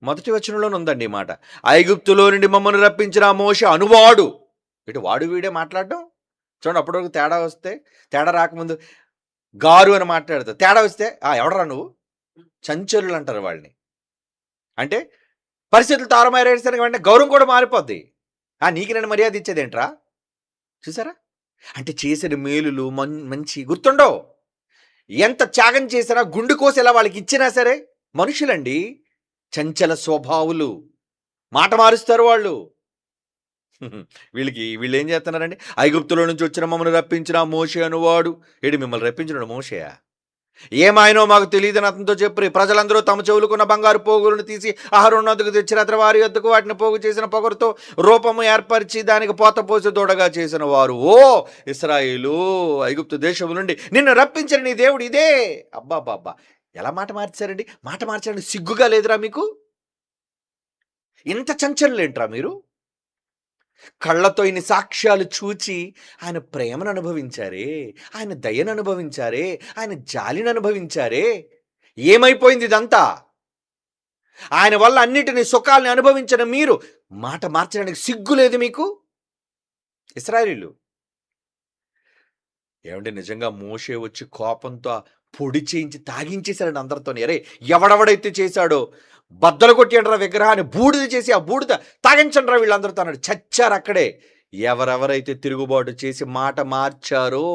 మొదటి వచనంలోనే ఉందండి ఈ మాట. ఐగుప్తులో నుండి మమ్మల్ని రప్పించిన ఆ మోషే అనువాడు. ఇటు వాడు వీడే మాట్లాడడం చూడండి. అప్పటివరకు తేడా రాకముందు గారు అని మాట్లాడతారు. తేడా వస్తే ఎవడరా నువ్వు, చంచలులు అంటారు వాళ్ళని. అంటే పరిస్థితులు తారుమారేసరికి వెంటనే గౌరవం కూడా మారిపోద్ది. నీకు నేను మర్యాద ఇచ్చేదేంట్రా, చూసారా? అంటే చేసిన మేలులు మంచి గుర్తుండవు. ఎంత త్యాగం చేసినా గుండు కోసి ఎలా వాళ్ళకి ఇచ్చినా సరే మనుషులండి, చంచల స్వభావులు, మాట మారుస్తారు వాళ్ళు. వీళ్ళు ఏం చేస్తున్నారండి? ఐగుప్తులో నుంచి వచ్చిన మమ్మల్ని రప్పించిన మోషే అనువాడు. మిమ్మల్ని రప్పించిన మోషేయా? ఏమాయనో మాకు తెలియదని అతనితో చెప్పి ప్రజలందరూ తమ చెవులుకున్న బంగారు పోగులను తీసి అహరోను వద్దకు తెచ్చి అతని వారి వద్దకు వాటిని పోగు చేసిన పొగరుతో రూపము ఏర్పరిచి దానికి పోత పోసి దూడగా చేసిన వారు, ఓ ఇశ్రాయేలు, ఐగుప్తు దేశం నుండి నిన్ను రప్పించిన నీ దేవుడు ఇదే. అబ్బాబ్బాబ్బా, ఎలా మాట మార్చారండి? మాట మార్చారండి, సిగ్గుగా లేదురా మీకు? ఇంత చంచలులేంట్రా మీరు? కళ్ళతో ఇన్ని సాక్ష్యాలు చూచి ఆయన ప్రేమను అనుభవించారే, ఆయన దయను అనుభవించారే, ఆయన జాలిని అనుభవించారే. ఏమైపోయింది ఇదంతా? ఆయన వల్ల అన్నిటిని సుఖాలని అనుభవించిన మీరు మాట మార్చడానికి సిగ్గు లేదు మీకు? ఇశ్రాయేలీయులు ఏమంటే నిజంగా మోషే వచ్చి కోపంతో పొడి చేయించి తాగించేశారండి అందరితో. అరే ఎవడెవడైతే చేశాడో బద్దలు కొట్టిండ్రా విగ్రహాన్ని, బూడిద చేసి ఆ బూడిద తాగించండ్రా వీళ్ళందరితో అన్నాడు. చచ్చారు అక్కడే. ఎవరెవరైతే తిరుగుబాటు చేసి మాట మార్చారో,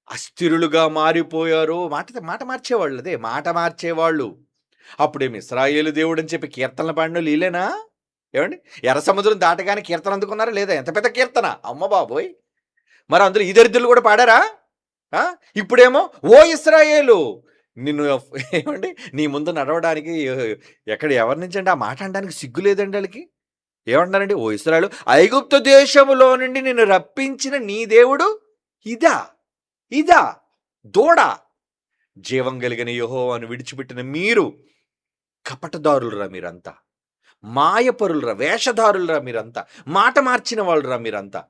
అస్థిరులుగా మారిపోయారో, మాట మార్చేవాళ్ళు, అదే మాట మార్చేవాళ్ళు. అప్పుడేమి ఇశ్రాయేలు దేవుడు అని చెప్పి కీర్తనలు పాడిన లీలేనా? ఏమండి, ఎర్ర సముద్రం దాటగానే కీర్తన అందుకున్నారా లేదా? ఎంత పెద్ద కీర్తన, అమ్మ బాబోయ్. మరి అందులో ఈ దరిద్రులు కూడా పాడారా? ఇప్పుడేమో ఓ ఇశ్రాయేలు, నిన్ను ఏమండి నీ ముందు నడవడానికి ఎవరి నుంచి అండి ఆ మాట అనడానికి సిగ్గు లేదండి వాళ్ళకి. ఏమంటారండి? ఓ ఇశ్రాయేలు, ఐగుప్తు దేశములో నుండి నిన్ను రప్పించిన నీ దేవుడు ఇదా దూడ. జీవం కలిగిన యెహోవాను విడిచిపెట్టిన మీరు కపటదారులరా మీరంతా, మాయపరులరా, వేషధారులరా మీరంతా, మాట మార్చిన వాళ్ళురా మీరంతా.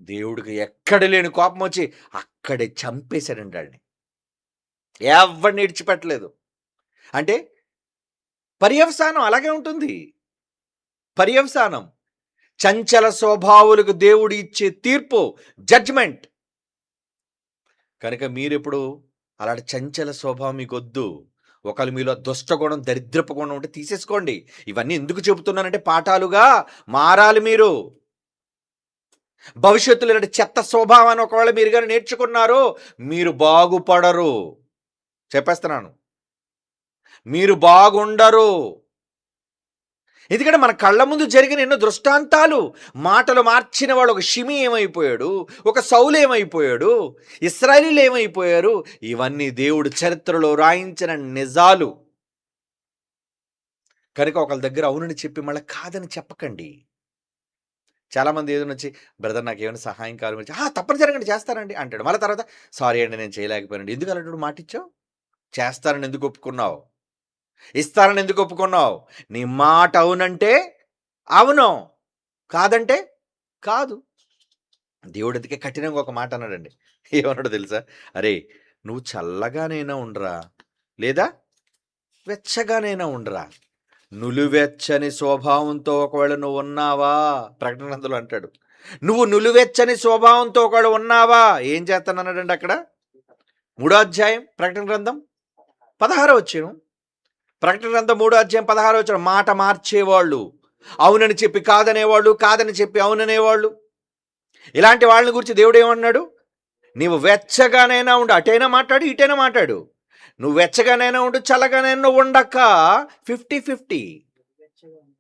దేవుడికి ఎక్కడ లేని కోపం వచ్చి అక్కడే చంపేశాడండి వాళ్ళని. ఎవరిని విడిచిపెట్టలేదు. అంటే పర్యవసానం అలాగే ఉంటుంది. పర్యవసానం చంచల స్వభావులకు దేవుడు ఇచ్చే తీర్పు, జడ్జ్మెంట్. కనుక మీరెప్పుడు అలాంటి చంచల స్వభావం మీకు వద్దు. ఒకళ్ళు మీలో దుష్టగుణం, దరిద్రపు గుణం ఉంటే తీసేసుకోండి. ఇవన్నీ ఎందుకు చెబుతున్నానంటే పాఠాలుగా మారాలి మీరు. భవిష్యత్తులో ఇలాంటి చెత్త స్వభావాన్ని ఒకవేళ మీరు కానీ నేర్చుకున్నారో మీరు బాగుపడరు. చెప్పేస్తున్నాను, మీరు బాగుండరు. ఎందుకంటే మన కళ్ళ ముందు జరిగిన ఎన్నో దృష్టాంతాలు, మాటలు మార్చిన వాడు ఒక షిమి ఏమైపోయాడు, ఒక సౌలు ఏమైపోయాడు, ఇశ్రాయేలీయులు ఏమైపోయారు, ఇవన్నీ దేవుడు చరిత్రలో రాయించిన నిజాలు. కనుక ఒకళ్ళ దగ్గర అవునని చెప్పి మళ్ళీ కాదని చెప్పకండి. చాలామంది ఏదైనా వచ్చి, బ్రదర్ నాకు ఏమైనా సహాయం కావాలి వచ్చి, తప్పనిసరిగా చేస్తానండి అంటాడు. మళ్ళీ తర్వాత సారీ అండి నేను చేయలేకపోయానండి. ఎందుకు అలాంటి మాట ఇచ్చావు? చేస్తానని ఎందుకు ఒప్పుకున్నావు? ఇస్తానని ఎందుకు ఒప్పుకున్నావు? నీ మాట అవునంటే అవును, కాదంటే కాదు. దేవుడు అందుకే కఠినంగా ఒక మాట అన్నాడండి. ఏమన్నాడో తెలుసా? అరే నువ్వు చల్లగానైనా ఉండరా, లేదా వెచ్చగానైనా ఉండరా, నులువెచ్చని స్వభావంతో ఒకవేళ నువ్వు ఉన్నావా, ప్రకటన గ్రంథంలో అంటాడు, నువ్వు నులువెచ్చని స్వభావంతో ఒకవేళ ఉన్నావా ఏం చేస్తానన్నాడండి అక్కడ. 3వ అధ్యాయం ప్రకటన గ్రంథం 16వ వచనం. ప్రకటన గ్రంథం 3వ అధ్యాయం 16వ వచనం. మాట మార్చేవాళ్ళు, అవునని చెప్పి కాదనేవాళ్ళు, కాదని చెప్పి అవుననేవాళ్ళు, ఇలాంటి వాళ్ళని గురించి దేవుడు ఏమన్నాడు? నీవు వెచ్చగానైనా ఉండు, అటైనా మాట్లాడు ఇటైనా మాట్లాడు. నువ్వు వెచ్చగానైనా ఉండు, చల్లగానైనా ఉండక 50-50.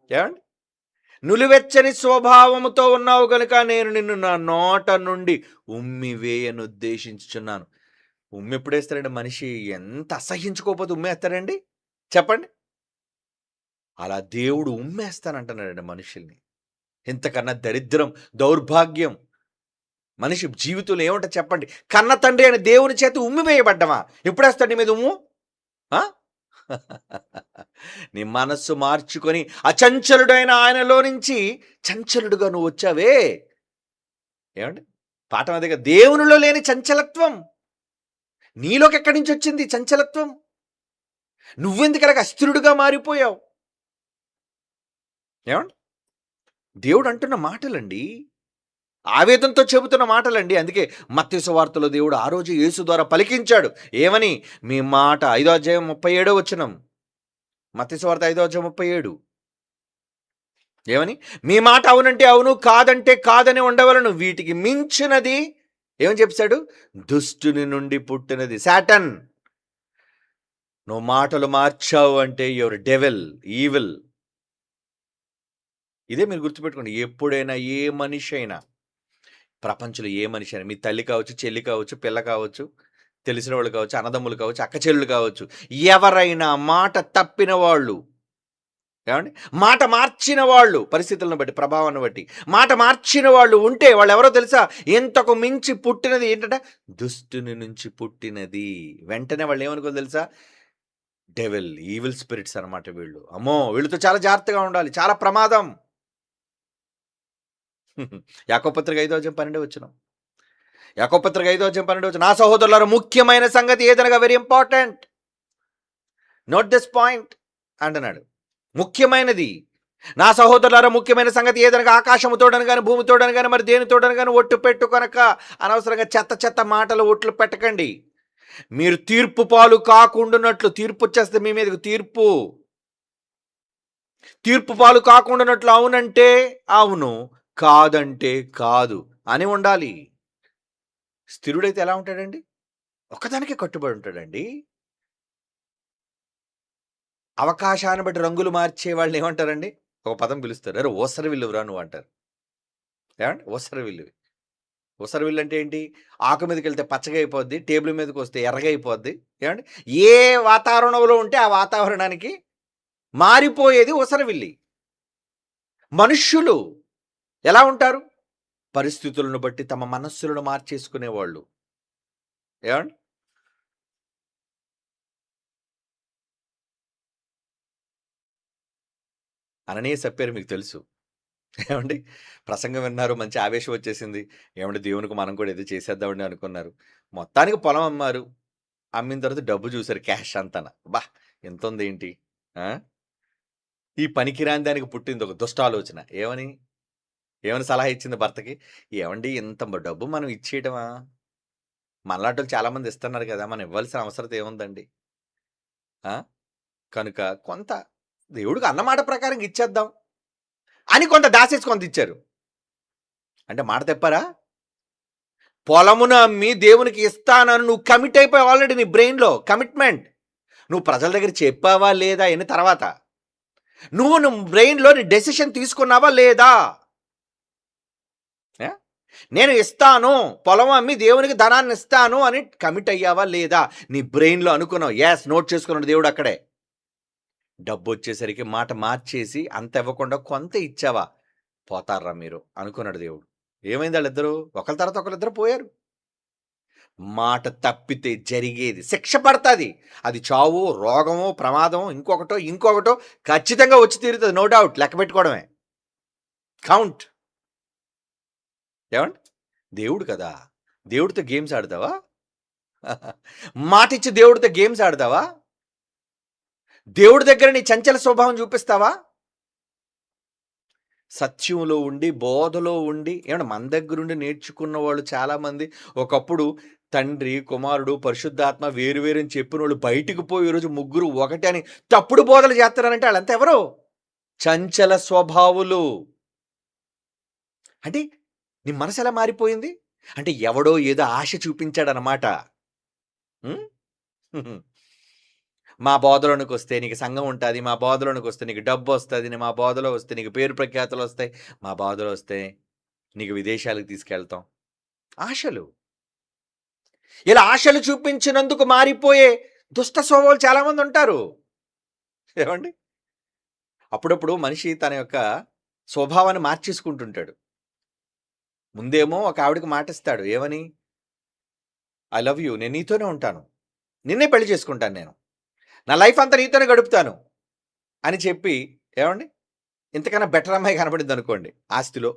ఏమండి, నులివెచ్చని స్వభావముతో ఉన్నావు కనుక నేను నిన్ను నా నోట నుండి ఉమ్మివేయను ఉద్దేశించుచున్నాను. ఉమ్మి ఎప్పుడు వేస్తారండి? మనిషి ఎంత అసహించుకోకపోతే ఉమ్మేస్తారండి చెప్పండి. అలా దేవుడు ఉమ్మేస్తానంటున్నాడండి మనుషుల్ని. ఇంతకన్నా దరిద్రం, దౌర్భాగ్యం మనిషి జీవితంలో ఏముంటుంది చెప్పండి? కన్న తండ్రి అని దేవుని చేత ఉమ్మి వేయబడ్డమా? ఎప్పుడేస్తాడు నీ మీద ఉమ్ము? నీ మనస్సు మార్చుకొని అచంచలుడైన ఆయనలో నుంచి చంచలుడుగా నువ్వు వచ్చావే. ఏమండి? పాఠం అదేగా, దేవునిలో లేని చంచలత్వం నీలోకి ఎక్కడి నుంచి వచ్చింది చంచలత్వం? నువ్వెందుకు అలాగ అస్థిరుడుగా మారిపోయావు? ఏమండి? దేవుడు అంటున్న మాటలండి, ఆవేదనతో చెబుతున్న మాటలండి. అందుకే మత్తయి సువార్తలో దేవుడు ఆ రోజు యేసు ద్వారా పలికించాడు. ఏమని? మీ మాట 5వ అధ్యాయం 37వ వచనం. మత్తయి సువార్త 5వ అధ్యాయం 37. ఏమని? మీ మాట అవునంటే అవును, కాదంటే కాదని ఉండవలను. వీటికి మించినది ఏమని చెప్పాడు? దుష్టుని నుండి పుట్టినది సాటన్. నువ్వు మాటలు మార్చావు అంటే యువర్ డెవిల్, ఈవిల్. ఇదే మీరు గుర్తుపెట్టుకోండి. ఎప్పుడైనా ఏ మనిషి అయినా, ప్రపంచంలో ఏ మనిషి అయినా, మీ తల్లి కావచ్చు, చెల్లి కావచ్చు, పిల్ల కావచ్చు, తెలిసిన వాళ్ళు కావచ్చు, అన్నదమ్ములు కావచ్చు, అక్క చెల్లెలు కావచ్చు, ఎవరైనా మాట తప్పిన వాళ్ళు, ఏమండి, మాట మార్చిన వాళ్ళు, పరిస్థితులను బట్టి, ప్రభావాన్ని బట్టి మాట మార్చిన వాళ్ళు ఉంటే వాళ్ళు ఎవరో తెలుసా? ఇంతకు మించి పుట్టినది ఏంటంటే దుష్టుని నుంచి పుట్టినది. వెంటనే వాళ్ళు ఏమనుకో తెలుసా? డెవిల్, ఈవిల్ స్పిరిట్స్ అనమాట వీళ్ళు. అమ్మో, వీళ్ళతో చాలా జాగ్రత్తగా ఉండాలి, చాలా ప్రమాదం. యాకోబు పత్రిక 5వ అధ్యాయం 12వ వచనం. యాకోబు పత్రిక 5వ అధ్యాయం 12వ వచనం. నా సహోదరులారా, ముఖ్యమైన సంగతి ఏదనగా, very important, note this point అంటున్నాడు. ముఖ్యమైనది. నా సహోదరులారా, ముఖ్యమైన సంగతి ఏదనగా, ఆకాశముతోడని కానీ, భూమితోడని కానీ, మరి దేనితోడని కానీ ఒట్టు పెట్టుకొనక, అనవసరంగా చెత్త చెత్త మాటలు ఒట్లు పెట్టకండి. మీరు తీర్పు పాలు కాకుండానట్లు, తీర్పు వచ్చేస్తే మీ మీదకి తీర్పు పాలు కాకుండానట్లు అవునంటే అవును, కాదంటే కాదు అని ఉండాలి. స్థిరుడైతే ఎలా ఉంటాడండి? ఒక్కదానికే కట్టుబడి ఉంటాడండి. అవకాశాన్ని బట్టి రంగులు మార్చే వాళ్ళని ఏమంటారండి? ఒక పదం పిలుస్తారు. అరే ఓసర విల్లువురా నువ్వు అంటారు. ఏమండి? ఓసర విల్లువి. ఓసర విల్లు అంటే ఏంటి? ఆకు మీదకి వెళ్తే పచ్చగా అయిపోద్ది, టేబుల్ మీదకి వస్తే ఎర్రగా అయిపోద్ది. ఏమండి? ఏ వాతావరణంలో ఉంటే ఆ వాతావరణానికి మారిపోయేది ఊసరవిల్లి. మనుష్యులు ఎలా ఉంటారు? పరిస్థితులను బట్టి తమ మనస్సులను మార్చేసుకునేవాళ్ళు. ఏమండి? అననీయ సప్పారు మీకు తెలుసు. ఏమండి? ప్రసంగం విన్నారు, మంచి ఆవేశం వచ్చేసింది. ఏమండి, దేవునికి మనం కూడా ఏదో చేసేద్దామండి అనుకున్నారు. మొత్తానికి పొలం అమ్మారు. అమ్మిన తర్వాత డబ్బు చూసారు, క్యాష్ అంతాన. అబ్బా! ఎంతుందేంటి? ఆ! ఈ పనికిరాని దానికి పుట్టింది ఒక దుష్టాలోచన. ఏమని సలహా ఇచ్చింది భర్తకి? "ఏవండీ, ఇంత డబ్బు మనం ఇచ్చేయటమా? మనలాంటోళ్ళు చాలామంది ఇస్తున్నారు కదా! మనం ఇవ్వాల్సిన అవసరత ఏముందండి? ఆ! కనుక కొంత దేవుడికి అన్నమాట ప్రకారంగా ఇచ్చేద్దాం" అని కొంత దాసేసి కొంత ఇచ్చారు. అంటే మాట తప్పారా? పొలమును అమ్మి దేవునికి ఇస్తానని నువ్వు కమిట్ అయిపోయావు ఆల్రెడీ, నీ బ్రెయిన్‌లో కమిట్మెంట్. నువ్వు ప్రజల దగ్గర చెప్పావా లేదా అయన్ని తర్వాత. నువ్వు బ్రెయిన్‌లో నీ డెసిషన్ తీసుకున్నావా లేదా? ఆ! నేను ఇస్తాను, పొలం అమ్మి దేవునికి ధనాన్ని ఇస్తాను అని కమిట్ అయ్యావా లేదా? నీ బ్రెయిన్‌లో అనుకున్నావు. యెస్, నోట్ చేసుకున్నాడు దేవుడు అక్కడే. డబ్బొచ్చేసరికి మాట మార్చేసి అంత ఇవ్వకుండా కొంత ఇచ్చావా? పోతార్రా మీరు అనుకున్నాడు దేవుడు. ఏమైంది ఆళ్ళిద్దరూ? ఒకళ్ళ తర్వాత ఒకళ్ళిద్దరు పోయారు. మాట తప్పితే జరిగేది శిక్ష పడతది. అది చావో, రోగమో, ప్రమాదమో, ఇంకొకటో ఖచ్చితంగా వచ్చి తీరుతది. నో డౌట్, లెక్క పెట్టుకోవడమే. కౌంట్. ఏవండి? దేవుడు కదా! దేవుడితో గేమ్స్ ఆడతావా? మాటిచ్చి దేవుడితో గేమ్స్ ఆడతావా? దేవుడి దగ్గర నీ చంచల స్వభావం చూపిస్తావా? సత్యంలో ఉండి, బోధలో ఉండి, ఏమంటే మన దగ్గరుండి నేర్చుకున్న వాళ్ళు చాలామంది ఒకప్పుడు తండ్రి, కుమారుడు, పరిశుద్ధాత్మ వేరు వేరు అని చెప్పినోళ్ళు బయటికి పోయి ఈరోజు ముగ్గురు ఒకటే అని తప్పుడు బోధలు చేస్తున్నారంటే ఆళ్ళంతా ఎవరు? చంచల స్వభావులు. అంటే నీ మనసెలా మారిపోయింది? అంటే ఎవడో ఏదో ఆశ చూపించాడనమాట. హ్మ్. మా బోధలోనికొస్తే నీకు సంఘం ఉంటాది. మా బోధలోనికొస్తే నీకు డబ్బొస్తది. మా బోధలో వస్తే నీకు పేరు ప్రఖ్యాతులొస్తాయి. మా బోధలో వస్తే నీకు విదేశాలకు తీసుకెళ్తాం. ఆశలు. ఇలా ఆశలు చూపించినందుకు మారిపోయే దుష్ట స్వభావాలు చాలామందుంటారు. ఏవండీ? అప్పుడప్పుడు మనిషి తన యొక్క స్వభావాన్ని మార్చేసుకుంటుంటాడు. ముందేమో ఒక ఆవిడకి మాటిస్తాడు. ఏమని? I love you. నేను నీతోనే ఉంటాను. నిన్నే పెళ్లి చేసుకుంటాను నేను. నా లైఫ్ అంతా నీతోనే గడుపుతాను అని చెప్పి, ఏమండి, ఇంతకన్నా బెటర్ అమ్మాయి కనపడింది అనుకోండి, ఆస్తిలో,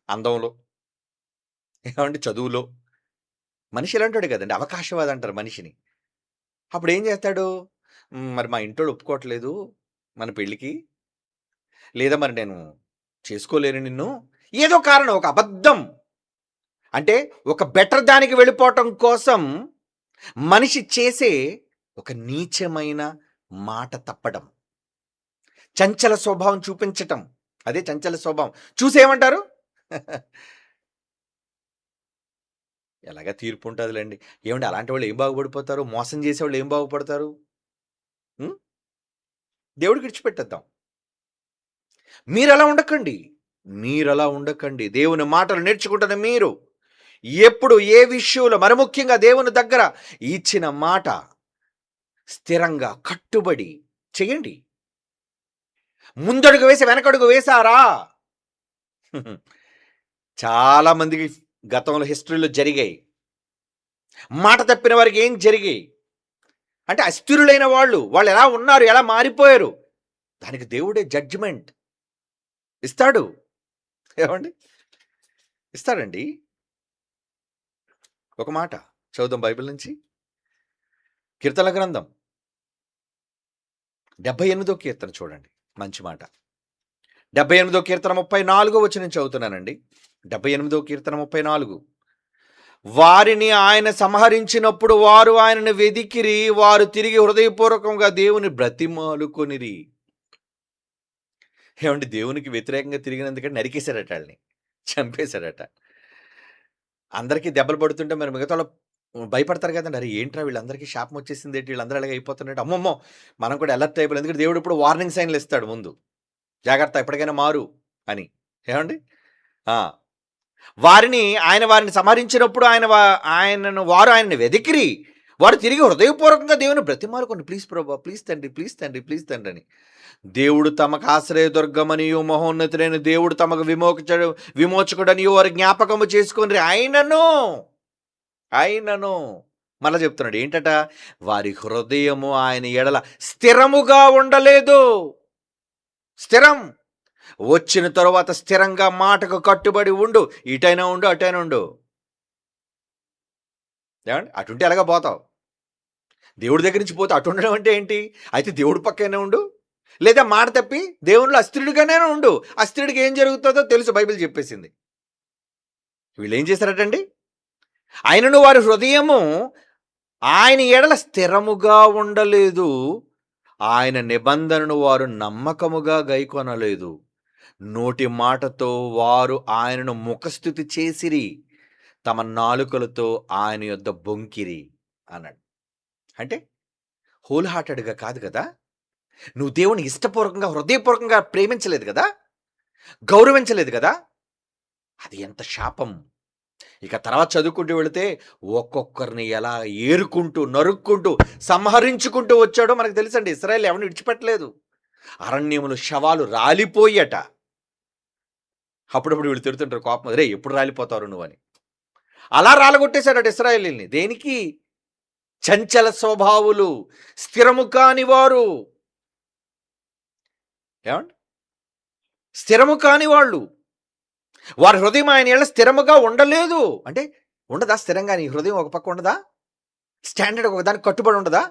అందంలో, ఏమండి, చదువులో. మనిషి ఇలాంటోడే కదండి, అవకాశవాది అంటారు మనిషిని. అప్పుడు ఏం చేస్తాడు? మరి మా ఇంటోళ్ళు ఒప్పుకోవట్లేదు మన పెళ్ళికి, లేదా మరి నేను చేసుకోలేను నిన్ను, ఏదో కారణం, ఒక అబద్ధం. అంటే ఒక బెటర్ దానికి వెళ్ళిపోవటం కోసం మనిషి చేసే ఒక నీచమైన మాట తప్పడం, చంచల స్వభావం చూపించటం. అదే చంచల స్వభావం చూసేయమంటారు. ఎలాగా తీర్పు ఉంటుందిలేండి. ఏమండి, అలాంటి వాళ్ళు ఏం బాగుపడిపోతారు? మోసం చేసేవాళ్ళు ఏం బాగుపడతారు? ఉం? దేవుడికి విడిచిపెట్టేద్దాం. మీరలా ఉండకండి. మీరలా ఉండకండి. దేవుని మాటలు నేర్చుకుంటున్న మీరు ఎప్పుడు ఏ విషయంలో, మరి ముఖ్యంగా దేవుని దగ్గర ఇచ్చిన మాట స్థిరంగా కట్టుబడి చేయండి. ముందడుగు వేసి వెనకడుగు వేశారా? చాలా మందికి గతంలో హిస్టరీలో జరిగాయి. మాట తప్పిన వారికి ఏం జరిగాయి అంటే, అస్థిరులైన వాళ్ళు ఎలా ఉన్నారు, ఎలా మారిపోయారు, దానికి దేవుడే జడ్జిమెంట్ ఇస్తాడు. ఏమండి, ఇస్తాడండి. ఒక మాట చదువుదాం బైబిల్ నుంచి. కీర్తన గ్రంథం 78వ కీర్తన చూడండి, మంచి మాట. 78వ కీర్తన 34వ వచనం చదువుతున్నానండి. 78వ కీర్తన 34. వారిని ఆయన సంహరించినప్పుడు వారు ఆయనను వెదికిరి, వారు తిరిగి హృదయపూర్వకంగా దేవుని బ్రతిమాలుకొనిరి. ఏమండి, దేవునికి వ్యతిరేకంగా తిరిగినందుకంటే నరికేశాడట, వాళ్ళని చంపేశాడట. అందరికీ దెబ్బలు పడుతుంటే మరి మిగతా వాళ్ళు భయపడతారు కదండి. అరే ఏంట్రా వీళ్ళందరికీ శాపం వచ్చేసింది ఏంటి, వీళ్ళందరూ అలాగే అయిపోతున్నట్టు, అమ్మమ్మో మనం కూడా అలర్ట్ అయిపోయింది. ఎందుకంటే దేవుడు ఇప్పుడు వార్నింగ్ సైన్లు ఇస్తాడు ముందు, జాగ్రత్త ఎప్పటికైనా మారు అని. ఏమండి, వారిని సంహరించినప్పుడు ఆయనను వెదికిరి, వారు తిరిగి హృదయపూర్వకంగా దేవుని బ్రతిమాలుకోండి. ప్లీజ్ ప్రభా, ప్లీజ్ తండ్రి, ప్లీజ్ తండ్రి, ప్లీజ్ తండ్రి అని. దేవుడు తమకు ఆశ్రయదుర్గమనియు మహోన్నతుడైన దేవుడు తమకు విమోచకుడనియు వారు జ్ఞాపకము చేసుకొని ఆయనను మళ్ళా చెప్తున్నాడు ఏంటట, వారి హృదయము ఆయన ఎడల స్థిరముగా ఉండలేదు. స్థిరం వచ్చిన తరువాత స్థిరంగా మాటకు కట్టుబడి ఉండు. ఇటైనా ఉండు, అటైనా ఉండు. ఏమండి, అటుంటే ఎలాగా పోతావు? దేవుడి దగ్గర నుంచి పోతే అటు ఉండడం అంటే ఏంటి? అయితే దేవుడి పక్కనే ఉండు, లేదా మాట తప్పి దేవుళ్ళు అస్థిరుడిగానే ఉండు. అస్థిరుడికి ఏం జరుగుతుందో తెలుసు, బైబిల్ చెప్పేసింది. వీళ్ళు ఏం చేశారటండి, ఆయనను వారి హృదయము ఆయన ఎడల స్థిరముగా ఉండలేదు, ఆయన నిబంధనను వారు నమ్మకముగా గైకొనలేదు. నోటి మాటతో వారు ఆయనను ముఖస్థుతి చేసిరి, తమ నాలుకలతో ఆయన యొద్ద బొంకిరి అన్నాడు. అంటే హోల్ హార్టెడ్గా కాదు కదా, నువ్వు దేవుని ఇష్టపూర్వకంగా హృదయపూర్వకంగా ప్రేమించలేదు కదా, గౌరవించలేదు కదా, అది ఎంత శాపం. ఇక తర్వాత చదువుకుంటూ వెళితే ఒక్కొక్కరిని ఎలా ఏరుకుంటూ నరుక్కుంటూ సంహరించుకుంటూ వచ్చాడో మనకు తెలుసండి. ఇశ్రాయేలు ఎవరిని విడిచిపెట్టలేదు. అరణ్యములు శవాలు రాలిపోయట. అప్పుడప్పుడు వీళ్ళు తిడుతుంటారు కోపం, రే ఎప్పుడు రాలిపోతారు నువ్వని. అలా రాలగొట్టేశాడట ఇశ్రాయేలీని. దేనికి? చంచల స్వభావులు, స్థిరము కాని వారు. ఏమండి, స్థిరము కాని వాళ్ళు, వారి హృదయం ఆయన ఏళ్ళ స్థిరముగా ఉండలేదు. అంటే ఉండదా స్థిరంగా? నీ హృదయం ఒక పక్క ఉండదా? స్టాండర్డ్ ఒక దానికి కట్టుబడి ఉండదా?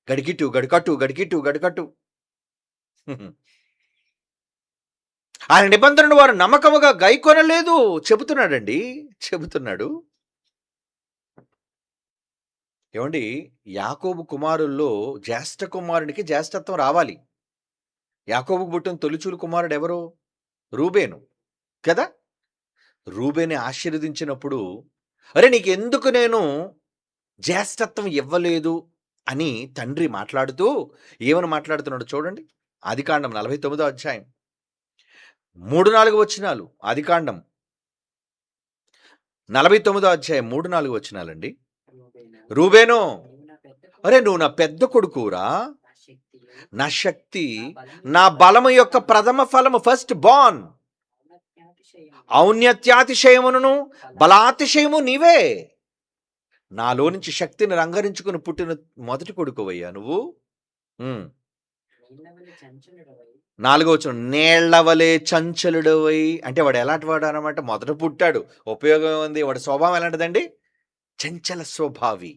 గడికిట్టు గడికట్టు గడికిట్టు గడికట్టు. ఆయన నిబంధనను వారు నమ్మకముగా గైకొనలేదు చెబుతున్నాడండి, చెబుతున్నాడు. ఏమండి, యాకోబు కుమారుల్లో జ్యేష్ఠ కుమారునికి జ్యేష్ఠత్వం రావాలి. యాకోబుకు పుట్టిన తొలిచూలు కుమారుడు ఎవరు? రూబేను కదా. రూబేని ఆశీర్వదించినప్పుడు, అరే నీకెందుకు నేను జ్యేష్ఠత్వం ఇవ్వలేదు అని తండ్రి మాట్లాడుతూ ఏమని మాట్లాడుతున్నాడు చూడండి. ఆదికాండం 49వ అధ్యాయం 3-4 వచనాలు. ఆదికాండం 49వ అధ్యాయం 3-4 వచనాలండి. రూబేను, అరే నువ్వు నా పెద్ద కొడుకురా, నా శక్తి, నా బలము యొక్క ప్రథమ ఫలము, ఫస్ట్ బార్న్. ఔన్నత్యాతిశయమును బలాతిశయము నీవే. నాలో నుంచి శక్తిని రంగరించుకుని పుట్టిన మొదటి కొడుకువయ్యా నువ్వు. హ్మ్. 4వ వచనం నీళ్లవలే చంచలుడవై అంటే వాడు ఎలాంటి వాడు అనమాట మొదట పుట్టాడు. ఉపయోగం ఏముంది? వాడి స్వభావం ఎలాంటిదండి? చంచల స్వభావి.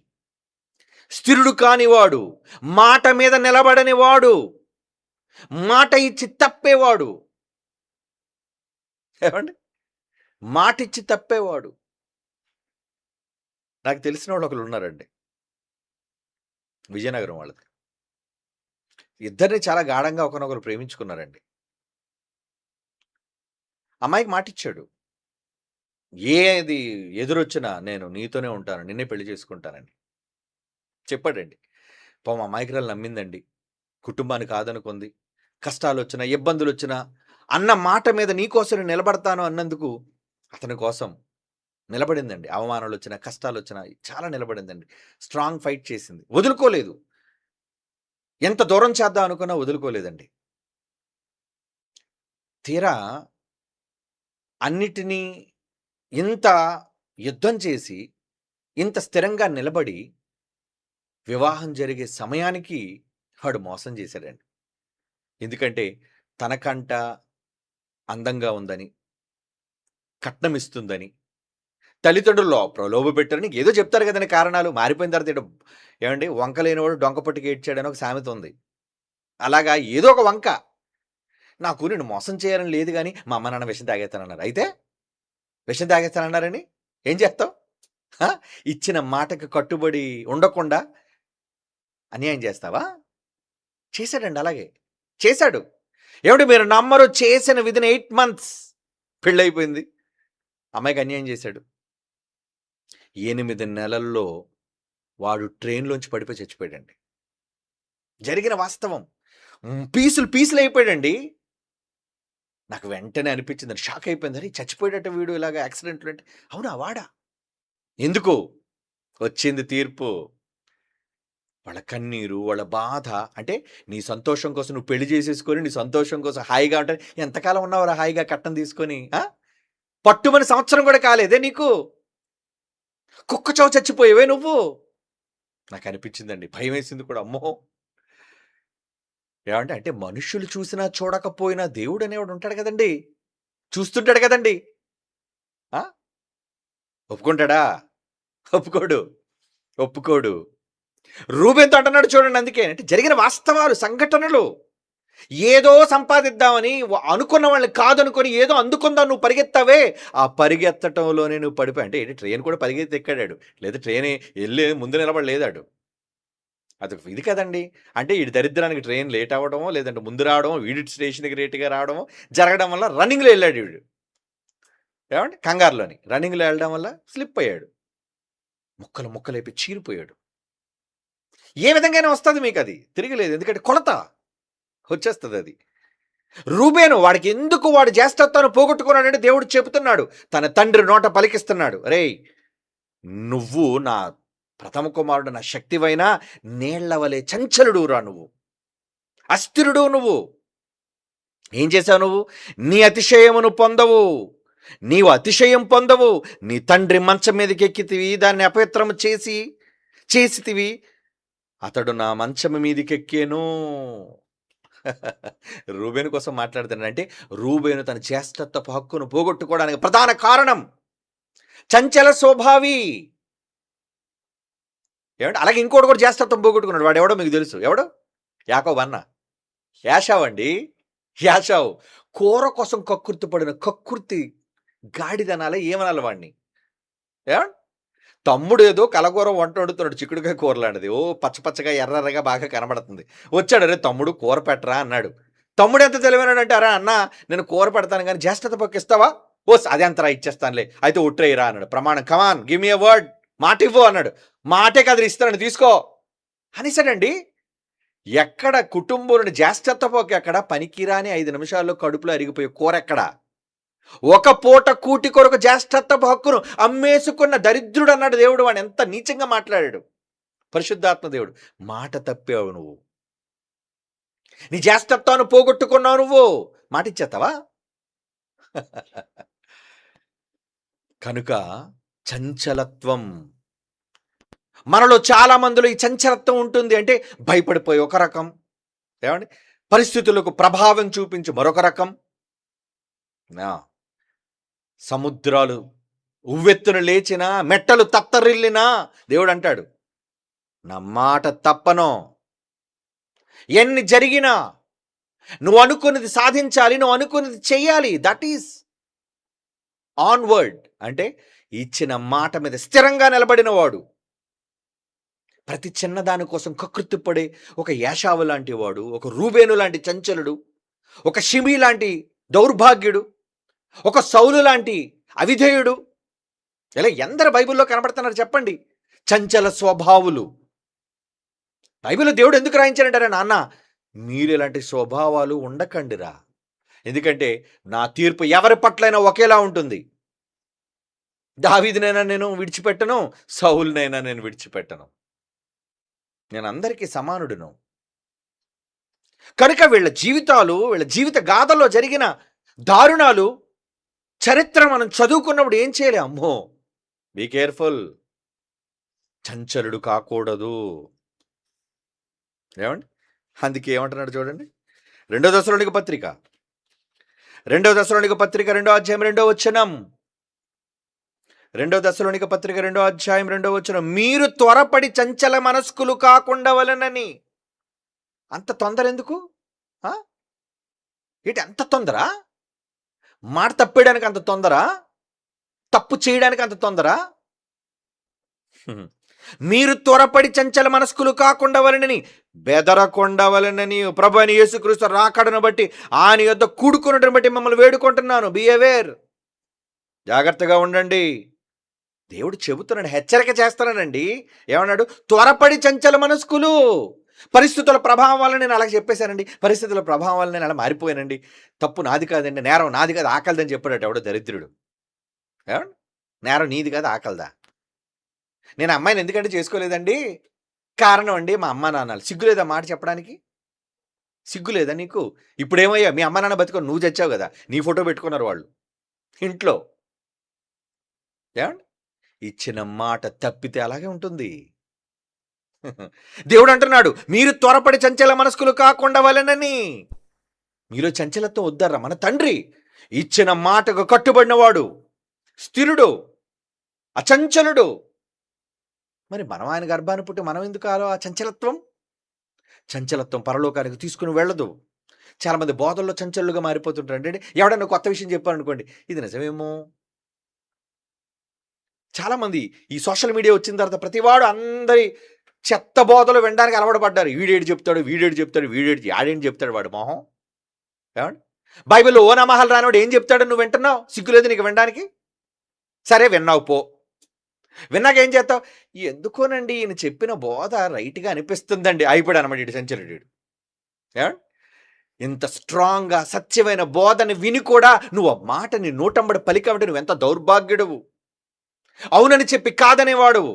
స్థిరుడు కానివాడు, మాట మీద నిలబడని వాడు, మాట ఇచ్చి తప్పేవాడు. ఏవండి? మాటిచ్చి తప్పేవాడు. నాకు తెలిసిన వాళ్ళు ఒకళ్ళున్నారండి. విజయనగరం వాళ్ళది. ఇద్దరిని చాలా గాఢంగా ఒకరినొకరు ప్రేమించుకున్నారండి. అమ్మాయికి మాటిచ్చాడు. ఏది ఎదురొచ్చినా నేను నీతోనే ఉంటాను. నిన్నే పెళ్లి చేసుకుంటానని. చెప్పాడండి. పాపం అమాయకురాలు నమ్మిందండి. కుటుంబాన్ని కాదనుకుంది. కష్టాలొచ్చినా, ఇబ్బందులొచ్చినా అన్న మాట మీద నీకోసం నేను నిలబడతాను అన్నందుకు అతని కోసం నిలబడిందండి. అవమానాలొచ్చినా, కష్టాలొచ్చినా చాలా నిలబడిందండి. స్ట్రాంగ్ ఫైట్ చేసింది. వదులుకోలేదు. ఎంత దూరం చేద్దాం అనుకున్నా వదులుకోలేదండి. తీరా అన్నిటినీ ఇంత యుద్ధం చేసి, ఇంత స్థిరంగా నిలబడి, వివాహం జరిగే సమయానికి వాడు మోసం చేశాడండి. ఎందుకంటే తనకంట అందంగా ఉందని, కట్నమిస్తుందని, తల్లిదండ్రులు ప్రలోభపెట్టారని ఏదో చెప్తారు కదండీ కారణాలు. మారిపోయిన తర్వాత ఏవండీ వంక లేనివాడు డొంక పట్టుకు ఏడ్చాడని ఒక సామెత ఉంది. అలాగా ఏదో ఒక వంక. నాకు నిన్ను మోసం చేయాలని లేదు గానీ, మా అమ్మ నాన్న విషం తాగేస్తానన్నారు. అయితే విషం తాగేస్తానన్నారని ఏం చేస్తావు? ఆ! ఇచ్చిన మాటకి కట్టుబడి ఉండకుండా అన్యాయం చేస్తావా? చేశాడండి అలాగే. చేశాడు. ఏవండీ మీరు నమ్మరు చేసిన వితిన్ 8 మంత్స్ పెళ్లయిపోయింది. అమ్మాయికి అన్యాయం చేశాడు. 8 నెలల్లో వాడు ట్రైన్‌లోంచి పడిపోయి చచ్చిపోయాడండి. జరిగిన వాస్తవం. పీసులు పీసులయిపోయాడండి. నాకు వెంటనే అనిపించిందండి. షాక్ అయిపోయింది. అరే! చచ్చిపోయాడట వీడు ఇలాగ యాక్సిడెంట్‌లో అంటే, అవునా వాడా? ఎందుకు? వచ్చింది తీర్పు. వాళ్ళ కన్నీరు, వాళ్ళ బాధ అంటే నీ సంతోషం కోసం నువ్వు పెళ్లి చేసేసుకొని, నీ సంతోషం కోసం హాయిగా ఉంటే ఎంతకాలం ఉన్నావురా హాయిగా కట్నం తీసుకొని? ఆ! పట్టుమని సంవత్సరం కూడా కాలేదే నీకు? కుక్క చావు చచ్చిపోయావే నువ్వు? నాకనిపించిందండి. భయమేసింది కూడా. అమ్మో! ఏవండీ అంటే మనుషులు చూసినా చూడకపోయినా దేవుడనేవాడు ఉంటాడు కదండీ! చూస్తుంటాడు కదండీ! ఆ! ఒప్పుకుంటాడా? ఒప్పుకోడు. ఒప్పుకోడు. రూబేన్‌తో అంటున్నాడు చూడండి అందుకే. అంటే జరిగిన వాస్తవాలు, సంఘటనలు. ఏదో సంపాదిద్దామని అనుకున్న వాళ్ళని కాదనుకోని ఏదో అందుకుందాం నువ్వు పరిగెత్తావే, ఆ పరిగెత్తటంలోనే నువ్వు పడిపోయావు. అంటే ఏంటి ట్రైన్ కూడా పరిగెత్తి ఎక్కాడాడు. లేదా ట్రైనే ఎళ్ళి ముందు నిలబడలేదాడు. అదొక ఇది కదండీ. అంటే ఈడి దరిద్రానికి ట్రైన్ లేట్ అవ్వడమో, లేదంటే ముందు రావడమో, వీడి స్టేషన్‌కి లేట్‌గా రావడమో జరగడం వల్ల రన్నింగ్‌లో ఎళ్ళాడు ఈడు. ఏవండీ? కంగారులోని. రన్నింగ్‌లో ఎళ్ళడం వల్ల స్లిప్ అయ్యాడు. ముక్కలు ముక్కలైపోయి చీరిపోయాడు. ఏ విధంగానే వస్తది మీకది. తిరగలేదు. ఎందుకంటే కొలత. వచ్చేస్తదది. రూబేను వాడికెందుకు వాడి జ్యేష్ఠత్వాన్ని పోగొట్టుకున్నాడంటే దేవుడు చెబుతున్నాడు. తన తండ్రి నోట పలికిస్తున్నాడు. "అరేయ్! నువ్వు నా ప్రథమ కుమారుడు నా శక్తివైన నీళ్ల వలె చంచలుడురా నువ్వు. అస్థిరుడు నువ్వు. ఏం చేశావు నువ్వు? నీ అతిశయమును పొందవు. నీవు అతిశయం పొందవు. నీ తండ్రి మంచం మీదకెక్కితివి. దాన్ని అపవిత్రము చేసితివి. అతడు నా మంచము మీదికెక్కెను." రూబేను కోసం మాట్లాడుతున్నాడు. అంటే రూబేను తన జ్యేష్ఠత్వపు హక్కును పోగొట్టుకోవడానికి ప్రధాన కారణం చంచల స్వభావి. ఏమంటే అలాగే ఇంకోటి కూడా జ్యేష్ఠత్వం పోగొట్టుకున్నాడు. వాడెవడో మీకు తెలుసు. ఎవడు? యాకోబు అన్న. యాషావు అండి. యాషావు. కూర కోసం కక్కుర్తి పడిన కక్కుర్తి గాడిదనాలా ఏమనాలి వాడిని? ఏవండి? తమ్ముడేదో కలకూర వంట వండుతున్నాడు చిక్కుడుకాయ కూరలాంటిది. ఓ పచ్చ పచ్చగా ఎర్రగా బాగా కనబడుతుంది. వచ్చాడు, "అరే తమ్ముడు కూర పెట్టరా" అన్నాడు. తమ్ముడు ఎంత తెలివైనోడంటే, "అరే అన్న నేను కూర పెడతాను గానీ జ్యేష్ఠత పక్క ఇస్తావా?" "ఓస్ అదెంతరా ఇచ్చేస్తానులే. అయితే ఒట్టేయరా" అన్నాడు. "ప్రమాణం come on give me a word" మాటివ్వు అన్నాడు. మాటే కాదు ఇస్తాను తీసుకో అనేసాడండి. ఎక్కడ కుటుంబంలోని జ్యేష్ఠత్వపు హక్కు ఎక్కడ? పనికిరాని 5 నిమిషాల్లో కడుపులో అరిగిపోయే కూరెక్కడ? ఒక పూట కూటి కొరకు జ్యేష్ఠత్వపు హక్కును అమ్మేసుకున్న దరిద్రుడు అన్నాడు దేవుడు. వాడు ఎంత నీచంగా మాట్లాడాడు పరిశుద్ధాత్మ దేవుడు. మాట తప్పావు నువ్వు. నీ జ్యేష్ఠత్వాన్ని పోగొట్టుకున్నావు నువ్వు. మాట ఇచ్చేస్తావా? కనుక చంచలత్వం మనలో చాలా మందిలో ఈ చంచలత్వం ఉంటుంది. అంటే భయపడిపోయి ఒక రకం, ఏమండి? పరిస్థితులకు ప్రభావం చూపించి మరొక రకం. ఆ! సముద్రాలు ఉవ్వెత్తున లేచినా, మెట్టలు తత్తరిల్లినా దేవుడంటాడు, నా మాట తప్పను. ఎన్ని జరిగినా నువ్వు అనుకున్నది సాధించాలి, నువ్వు అనుకున్నది చెయ్యాలి. That is onward. అంటే ఇచ్చిన మాట మీద స్థిరంగా నిలబడిన వాడు. ప్రతి చిన్నదాని కోసం కకృతిపడే ఒక యాషావు లాంటి వాడు, ఒక రూబేను లాంటి చంచలుడు, ఒక షిమీ లాంటి దౌర్భాగ్యుడు, ఒక సౌలు లాంటి అవిధేయుడు, ఇలా ఎందరు బైబిల్లో కనబడుతున్నారు చెప్పండి? చంచల స్వభావులు. బైబిల్లో దేవుడు ఎందుకు రాయించారంటారా? నాన్న, మీరు ఇలాంటి స్వభావాలు ఉండకండిరా. ఎందుకంటే నా తీర్పు ఎవరి పట్లైనా ఒకేలా ఉంటుంది. దావీదునైనా నేను విడిచిపెట్టను, సౌలునైనా నేను విడిచిపెట్టను. నేను అందరికీ సమానుడును. కనుక వీళ్ళ జీవితాలు, వీళ్ళ జీవిత గాథల్లో జరిగిన దారుణాలు, చరిత్ర మనం చదువుకున్నప్పుడు ఏం చేయాలి? అమ్మో, బీ కేర్ఫుల్, చంచలుడు కాకూడదు. ఏమండి? అందుకే ఏమంటున్నాడు చూడండి, 2 దశలోనిక పత్రిక 2 దశలోనిక పత్రిక 2వ అధ్యాయం 2వ వచనం. 2 దశలోనిక పత్రిక 2వ అధ్యాయం 2వ వచనం. మీరు త్వరపడి చంచల మనస్కులు కాకుండా వలనని. అంత తొందర ఎందుకు? ఏంటి అంత తొందర? మాట తప్పేయడానికి అంత తొందర? తప్పు చేయడానికి అంత తొందర? మీరు త్వరపడి చంచల మనస్కులు కాకుండా వలనని, బెదరకుండా వలనని, ప్రభు అయిన యేసుక్రీస్తు రాకడను బట్టి, ఆయన యొద్ద కూడుకున్నట్టును బట్టి మిమ్మల్ని వేడుకుంటున్నాను. బీ అవేర్, జాగ్రత్తగా ఉండండి. దేవుడు చెబుతున్నాడు, హెచ్చరిక చేస్తున్నాడండి. ఏమన్నాడు? త్వరపడి చంచల మనస్కులు. పరిస్థితుల ప్రభావం వల్ల నేను అలా చెప్పేశానండి, పరిస్థితుల ప్రభావం వల్ల నేను అలా మారిపోయానండి, తప్పు నాది కాదండి, నేరం నాది కాదు, ఆకలిదని చెప్పాడట ఎవడో దరిద్రుడు. ఏమండి? నేరం నీది కాదు, ఆకలిదా? నేను అమ్మాయిని ఎందుకంటే చేసుకోలేదండి, కారణం అండి మా అమ్మ నాన్నలు. సిగ్గులేదా మాట చెప్పడానికి? సిగ్గులేదా నీకు? ఇప్పుడేమయ్యా, మీ అమ్మ నాన్న బతుకొని నువ్వు చచ్చావు కదా, నీ ఫోటో పెట్టుకున్నారు వాళ్ళు ఇంట్లో. ఏమండి? ఇచ్చిన మాట తప్పితే అలాగే ఉంటుంది. దేవుడు అంటున్నాడు, మీరు త్వరపడి చంచల మనస్కులు కాకుండా వలనని. మీలో చంచలత్వం వద్దర్రా. మన తండ్రి ఇచ్చిన మాటకు కట్టుబడినవాడు, స్థిరుడు, అచంచలుడు. మరి మనం ఆయన గర్భాన్ని పుట్టి మనం ఎందుకు ఆ చంచలత్వం? చంచలత్వం పరలోకానికి తీసుకుని వెళ్ళదు. చాలామంది బోధల్లో చంచలుగా మారిపోతుంటారు. అంటే ఎవడన్నా కొత్త విషయం చెప్పారనుకోండి, ఇది నిజమేమో. చాలామంది ఈ సోషల్ మీడియా వచ్చిన తర్వాత ప్రతివాడు అందరి చెత్త బోధలు వినడానికి అలవాటు పడ్డారు. వీడేడు చెప్తాడు, ఆడేంటి చెప్తాడు వాడు మొహం. ఏమండి? బైబిల్లో ఓ నమహాలు రానివాడు ఏం చెప్తాడు? నువ్వు వింటున్నావు, సిగ్గులేదు నీకు వినడానికి? సరే విన్నావు పో. విన్నాక ఏం చేస్తావు? ఎందుకోనండి ఈయన చెప్పిన బోధ రైట్గా అనిపిస్తుందండి, అయిపోయాడు అనమాట ఇటు సంచలుడు. ఏమండి? ఇంత స్ట్రాంగ్గా సత్యమైన బోధని విని కూడా నువ్వు ఆ మాటని నోటంబడి పలికావంటే నువ్వు ఎంత దౌర్భాగ్యుడువు. అవునని చెప్పి కాదనేవాడువు.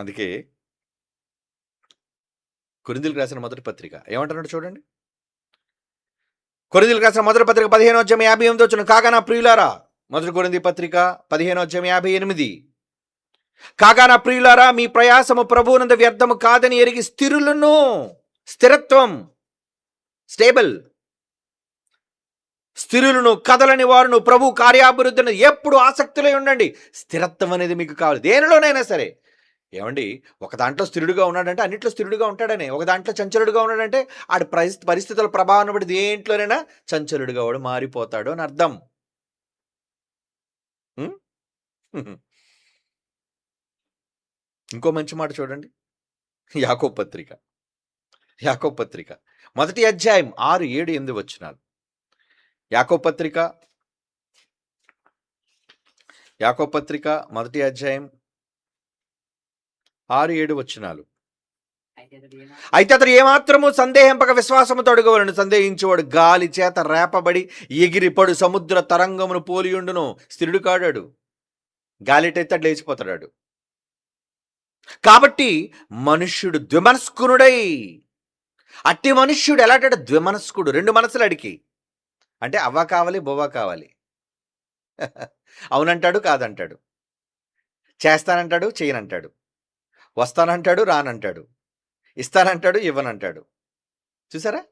అందుకే కొరింథీయులకు రాసిన మొదటి పత్రిక ఏమంటున్నాడు చూడండి. కొరింథీయులకు రాసిన మొదటి పత్రిక 15వ అధ్యాయం 58వ వచనం. కాగా నా ప్రియులారా, మొదటి కొరింథీ పత్రిక 15వ అధ్యాయం 58. కాగా నా ప్రియులారా, మీ ప్రయాసము ప్రభువునందు వ్యర్థము కాదని ఎరిగి స్థిరులను, స్థిరత్వం, స్టేబుల్, స్థిరులను, కదలని వారును, ప్రభు కార్యాభివృద్ధిని ఎప్పుడు ఆసక్తిలో ఉండండి. స్థిరత్వం అనేది మీకు కావాలి దేనిలోనైనా సరే. ఏమండి? ఒక దాంట్లో స్థిరుడుగా ఉన్నాడంటే అన్నింటిలో స్థిరుడుగా ఉంటాడని, ఒక దాంట్లో చంచలుడుగా ఉన్నాడంటే ఆడి పరిస్థితుల ప్రభావం బట్టి దేంట్లోనైనా చంచలుడుగా వాడు మారిపోతాడు అని అర్థం. ఇంకో మంచి మాట చూడండి, యాకోబు పత్రిక మొదటి అధ్యాయం 6, 7, 8 వచనాలు. యాకోబు పత్రిక మొదటి అధ్యాయం 6, 7 వచనాలు. అయితే అతడు ఏమాత్రము సందేహింపక విశ్వాసముతో అడుగవలను. సందేహించేవాడు గాలి చేత రేపబడి ఎగిరిపడు సముద్ర తరంగమును పోలియుండును. స్థిరుడు కాడాడు, గాలిటైతే లేచిపోతాడు. కాబట్టి మనుష్యుడు ద్విమనస్కునుడై, అట్టి మనుష్యుడు ఎలాంటి ద్విమనస్కుడు, 2 మనసులు అడిగి. అంటే అవ్వ కావాలి, బొవ్వ కావాలి. అవునంటాడు, కాదంటాడు, చేస్తానంటాడు, చేయనంటాడు, వస్తానంటాడు, రానంటాడు. ఇస్తానంటాడు, ఇవ్వనంటాడు. చూసారా?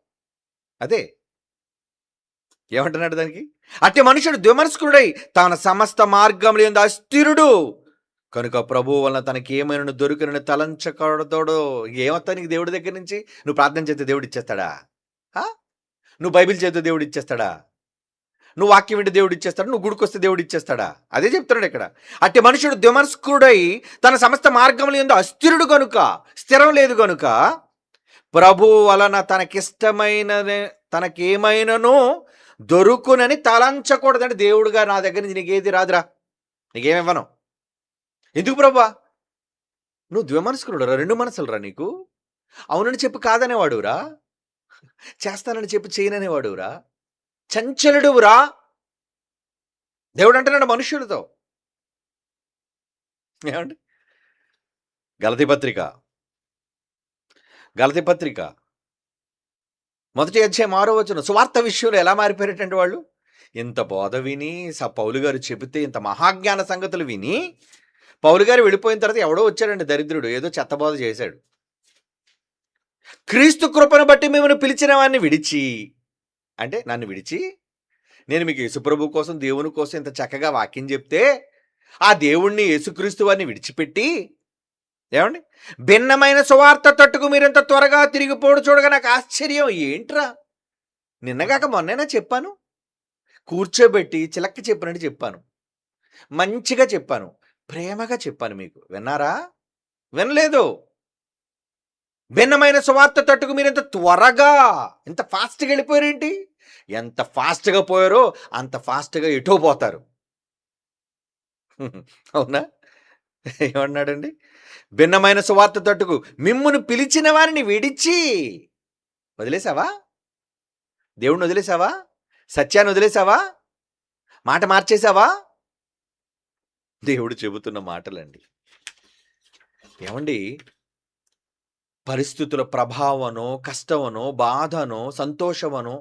అదే. ఏమంటున్నాడు దానికి? అట్టి మనుషుడు ద్విమనస్కుడై తన సమస్త మార్గముల యందు అస్థిరుడు కనుక ప్రభువు వలన తనకేమైనా దొరికినని తలంచకూడదోడు. ఏమొత్తా నీకు దేవుడి దగ్గర నుంచి? నువ్వు ప్రార్థన చేస్తే దేవుడు ఇచ్చేస్తాడా? ఆ? నువ్వు బైబిల్ చేస్తే దేవుడు ఇచ్చేస్తాడా? నువ్వు వాక్యం వింటే దేవుడు ఇచ్చేస్తాడు, నువ్వు గుడికొస్తే దేవుడు ఇచ్చేస్తాడా? అదే చెప్తున్నాడు ఇక్కడ. అట్టి మనుషుడు ద్విమనస్కుడై తన సమస్త మార్గముల యందు అస్థిరుడు గనుక, స్థిరం లేదు గనుక ప్రభువు వలన తనకేమైనను దొరుకునని తలంచకూడదంటే, దేవుడుగా నా దగ్గర నుంచి నీకేది రాదురా, నీకేమివ్వను. ఎందుకు ప్రభువా? నువ్వు ద్విమనస్కుడురా, రెండు మనసులురా నీకు. అవునని చెప్పి కాదనేవాడురా, చేస్తానని చెప్పి చేయననేవాడురా, చంచలుడురా. దేవుడు అంటున్నాడు మనుష్యులతో. ఏమండి? గలతీ పత్రిక 1వ అధ్యాయం 6వ వచనం. సువార్త విషయంలో ఎలా మారిపోయేటంటే వాళ్ళు, ఇంత బోధ విని పౌలు గారు చెబితే, ఇంత మహాజ్ఞాన సంగతులు విని పౌలు గారు వెళ్ళిపోయిన తర్వాత ఎవడో వచ్చాడండి దరిద్రుడు, ఏదో చెత్త బోధ చేశాడు. క్రీస్తు కృపను బట్టి మిమ్మల్ని పిలిచిన వాడిని విడిచి, అంటే నన్ను విడిచి, నేను మీకు యేసుప్రభు కోసం, దేవుని కోసం ఇంత చక్కగా వాక్యం చెప్తే, ఆ దేవుణ్ణి యేసుక్రీస్తు వారిని విడిచిపెట్టి, ఏమండి, భిన్నమైన సువార్త తట్టుకు మీరెంత త్వరగా తిరిగిపోడు చూడగా నాకు ఆశ్చర్యం. ఏంట్రా, నిన్నగాక మొన్నైనా చెప్పాను, కూర్చోబెట్టి చిలక్కి చెప్పినట్టు చెప్పాను, మంచిగా చెప్పాను, ప్రేమగా చెప్పాను, మీకు విన్నారా? వినలేదు. భిన్నమైన సువార్త తట్టుకు మీరు ఎంత త్వరగా, ఎంత ఫాస్ట్గా వెళ్ళిపోయారేంటి? ఎంత ఫాస్ట్గా పోయారో అంత ఫాస్ట్గా ఎటో పోతారు. అవునా? ఏమన్నాడండి? భిన్నమైన సువార్త తట్టుకు మిమ్మును పిలిచిన వారిని విడిచి, వదిలేసావా? దేవుణ్ణి వదిలేసావా? సత్యాన్ని వదిలేసావా? మాట మార్చేసావా? దేవుడు చెబుతున్న మాటలండి. ఏమండి, పరిస్థితుల ప్రభావనో, కష్టమనో, బాధనో, సంతోషమనో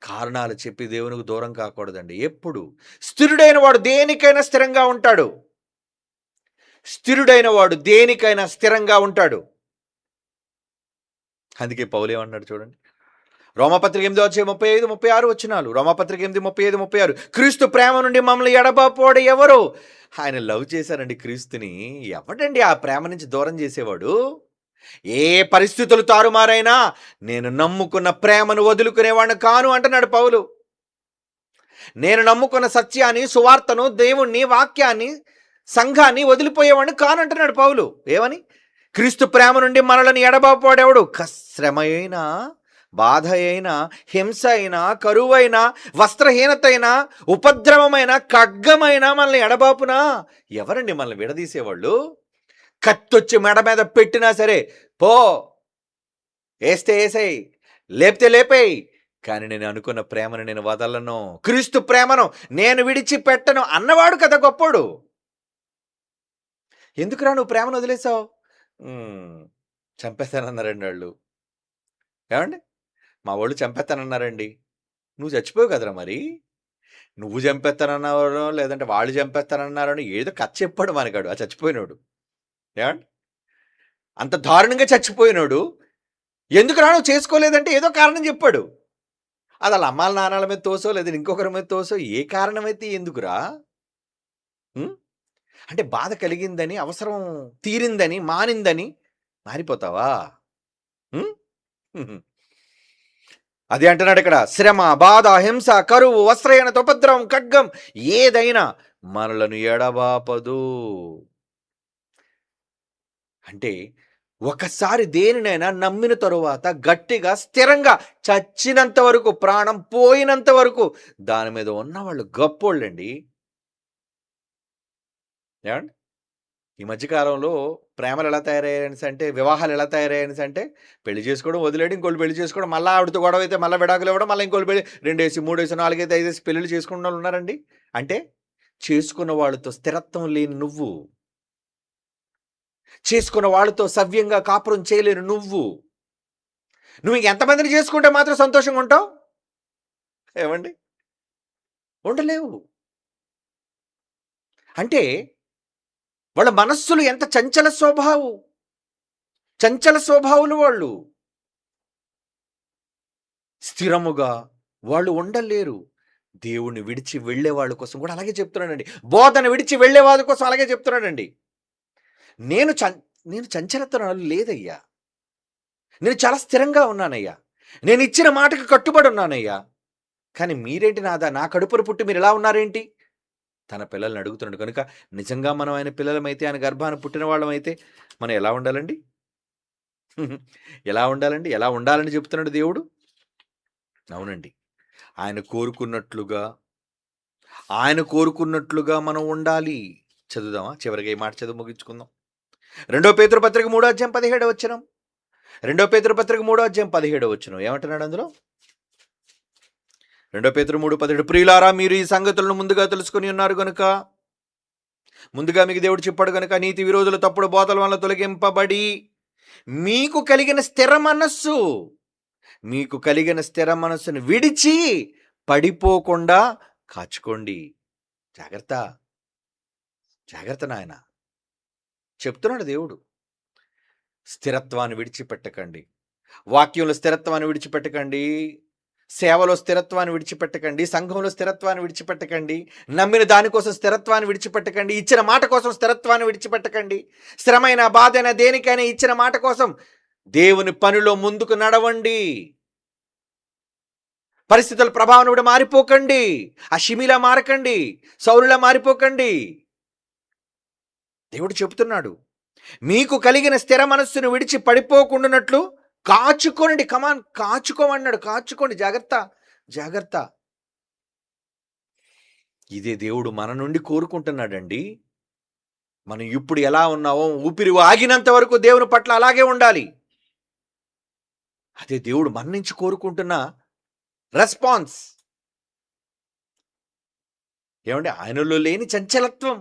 కారణాలు చెప్పి దేవునికి దూరం కాకూడదండి. ఎప్పుడు స్థిరుడైన వాడు దేనికైనా స్థిరంగా ఉంటాడు. స్థిరుడైన వాడు దేనికైనా స్థిరంగా ఉంటాడు. అందుకే పౌలు ఏమన్నాడు చూడండి, రోమపత్రిక 8:35-36 వచనాలు. రోమపత్రిక 8:35-36. క్రీస్తు ప్రేమ నుండి మమ్మల్ని ఎడబాపోడు ఎవరు? ఆయన లవ్ చేశారండి క్రీస్తుని. ఎవడండి ఆ ప్రేమ నుంచి దూరం చేసేవాడు? ఏ పరిస్థితులు తారుమారైనా నేను నమ్ముకున్న ప్రేమను వదులుకునేవాడిని కాను అంటున్నాడు పౌలు. నేను నమ్ముకున్న సత్యాన్ని, సువార్తను, దేవుణ్ణి, వాక్యాన్ని, సంఘాన్ని వదిలిపోయేవాడిని కాను అంటున్నాడు పౌలు. ఏమని? క్రీస్తు ప్రేమ నుండి మనల్ని ఎడబాపోడెవడు? శ్రమ అయినా, బాధ అయినా, హింస అయినా, కరువైనా, వస్త్రహీనత అయినా, ఉపద్రవమైన, ఖడ్గమైన మనల్ని ఎడబాపునా? ఎవరండి మనల్ని విడదీసేవాళ్ళు? కత్తొచ్చి మెడ మీద పెట్టినా సరే, పో, వేస్తే వేసేయి, లేపితే లేపేయి, కానీ నేను అనుకున్న ప్రేమను నేను వదలను, క్రీస్తు ప్రేమను నేను విడిచిపెట్టను అన్నవాడు కదా గొప్పోడు. ఎందుకురా నువ్వు ప్రేమను వదిలేసావు? చంపేస్తానన్నారండి వాళ్ళు. ఏమండి, మా వాళ్ళు చంపేస్తానన్నారండి. నువ్వు చచ్చిపోయావు కదరా మరి. నువ్వు చంపేస్తానన్నారో లేదంటే వాళ్ళు చంపేస్తానన్నారో ఏదో కథ చెప్పాడు మనగాడు, ఆ చచ్చిపోయినోడు. ఏమండి, అంత దారుణంగా చచ్చిపోయినోడు ఎందుకురా నువ్వు చేసుకోలేదంటే ఏదో కారణం చెప్పాడు. అది వాళ్ళ అమ్మాల నాన్నల మీద తోసో లేదా ఇంకొకరి మీద తోసో, ఏ కారణమైతే ఎందుకురా? అంటే బాధ కలిగిందని, అవసరం తీరిందని, మానిందని మారిపోతావా? అది అంటున్నాడు ఇక్కడ. శ్రమ, బాధ, హింస, కరువు, వస్త్రహీనత, ఉపద్రవం, ఖడ్గం ఏదైనా మనలను ఎడబాపదు. అంటే ఒకసారి దేనినైనా నమ్మిన తరువాత గట్టిగా, స్థిరంగా, చచ్చినంత వరకు, ప్రాణం పోయినంత వరకు దాని మీద ఉన్నవాళ్ళు గొప్పోళ్ళండి. ఏమండి, ఈ మధ్యకాలంలో ప్రేమలు ఎలా తయారయ్యాయని అంటే, వివాహాలు ఎలా తయారయ్యాయని అంటే, పెళ్లి చేసుకోవడం వదిలేడు, ఇంకోళ్ళు పెళ్లి చేసుకోవడం, మళ్ళీ ఆవిడతో గొడవ అయితే మళ్ళీ విడాకులు ఇవ్వడం, మళ్ళీ ఇంకోళ్ళు పెళ్లి 2 3 4 5 పెళ్ళిళ్ళు చేసుకున్న వాళ్ళు ఉన్నారండి. అంటే చేసుకున్న వాళ్ళతో స్థిరత్వం లేని నువ్వు, చేసుకున్న వాళ్ళతో సవ్యంగా కాపురం చేయలేను నువ్వు ఎంతమందిని చేసుకుంటే మాత్రం సంతోషంగా ఉంటావు? ఏమండి, ఉండలేవు. అంటే వాళ్ళ మనస్సులు ఎంత చంచల స్వభావం. చంచల స్వభావులు వాళ్ళు. స్థిరముగా వాళ్ళు ఉండలేరు. దేవుణ్ణి విడిచి వెళ్ళే వాళ్ళ కోసం కూడా అలాగే చెప్తున్నాడండి. బోధన విడిచి వెళ్ళే వాళ్ళ కోసం అలాగే చెప్తున్నాడండి. నేను చం నేను చంచలతనం లేదయ్యా. నేను చాలా స్థిరంగా ఉన్నానయ్యా. నేను ఇచ్చిన మాటకి కట్టుబడి ఉన్నానయ్యా. కానీ మీరేంటి నా కడుపున పుట్టి మీరిలా ఉన్నారేంటి? తన పిల్లల్ని అడుగుతున్నాడు కనుక నిజంగా మనం ఆయన పిల్లలమైతే, ఆయన గర్భాన పుట్టిన వాళ్ళమైతే మనం ఎలా ఉండాలండి? ఎలా ఉండాలండి? ఎలా ఉండాలని చెప్తున్నాడు దేవుడు? అవునండి. ఆయన కోరుకున్నట్లుగా, ఆయన కోరుకున్నట్లుగా మనం ఉండాలి. చదువుదామా? చివరిగా ఈ మాట చదువు ముగించుకుందాం. 2 పేతురు పత్రిక 3వ అధ్యాయం 17వ వచనం. 2 పేతురు పత్రిక 3వ అధ్యాయం 17వ వచనం. ఏమంటున్నాడు అందులో? 2 పేతురు 3:17 ప్రియులారా, మీరు ఈ సంగతులను ముందుగా తెలుసుకొని ఉన్నారు గనుక, ముందుగా మీకు దేవుడు చెప్పాడు గనుక, నీతి విరోధుల తప్పుడు బోధల వల్ల తొలగింపబడి మీకు కలిగిన స్థిర మనస్సును విడిచి పడిపోకుండా కాచుకోండి. జాగ్రత్త, జాగ్రత్త నాయన చెప్తున్నాడు దేవుడు. స్థిరత్వాన్ని విడిచిపెట్టకండి. వాక్యంలో స్థిరత్వాన్ని విడిచిపెట్టకండి. సేవలో స్థిరత్వాన్ని విడిచిపెట్టకండి. సంఘంలో స్థిరత్వాన్ని విడిచిపెట్టకండి. నమ్మిన దానికోసం స్థిరత్వాన్ని విడిచిపెట్టకండి. ఇచ్చిన మాట కోసం స్థిరత్వాన్ని విడిచిపెట్టకండి. శ్రమైన, బాధైనా, దేనికైనా ఇచ్చిన మాట కోసం దేవుని పనిలో ముందుకు నడవండి. పరిస్థితుల ప్రభావం కూడా మారిపోకండి. ఆ షిమిలా మారకండి, సౌలులా మారిపోకండి. దేవుడు చెబుతున్నాడు, మీకు కలిగిన స్థిర మనస్సును విడిచి పడిపోకుండానట్లు కాచుకోనండి. కమాన్, కాచుకోమన్నాడు. కాచుకోండి. జాగ్రత్త, జాగ్రత్త. ఇదే దేవుడు మన నుండి కోరుకుంటున్నాడండి. మనం ఇప్పుడు ఎలా ఉన్నామో ఊపిరి ఆగినంత వరకు దేవుని పట్ల అలాగే ఉండాలి. అదే దేవుడు మన నుంచి కోరుకుంటున్న రెస్పాన్స్. ఏమండి? ఆయనలో లేని చంచలత్వం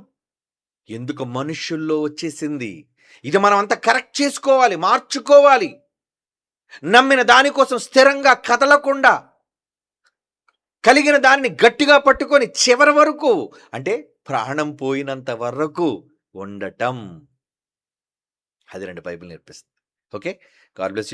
ఎందుకు మనుషుల్లో వచ్చేసింది? ఇది మనం అంతా కరెక్ట్ చేసుకోవాలి, మార్చుకోవాలి. నమ్మిన దానికోసం స్థిరంగా కదలకుండా, కలిగిన దాన్ని గట్టిగా పట్టుకొని చివరి వరకు, అంటే ప్రాణం పోయినంత వరకు ఉండటం. అది బైబిల్ నేర్పిస్తుంది. Okay, God bless you.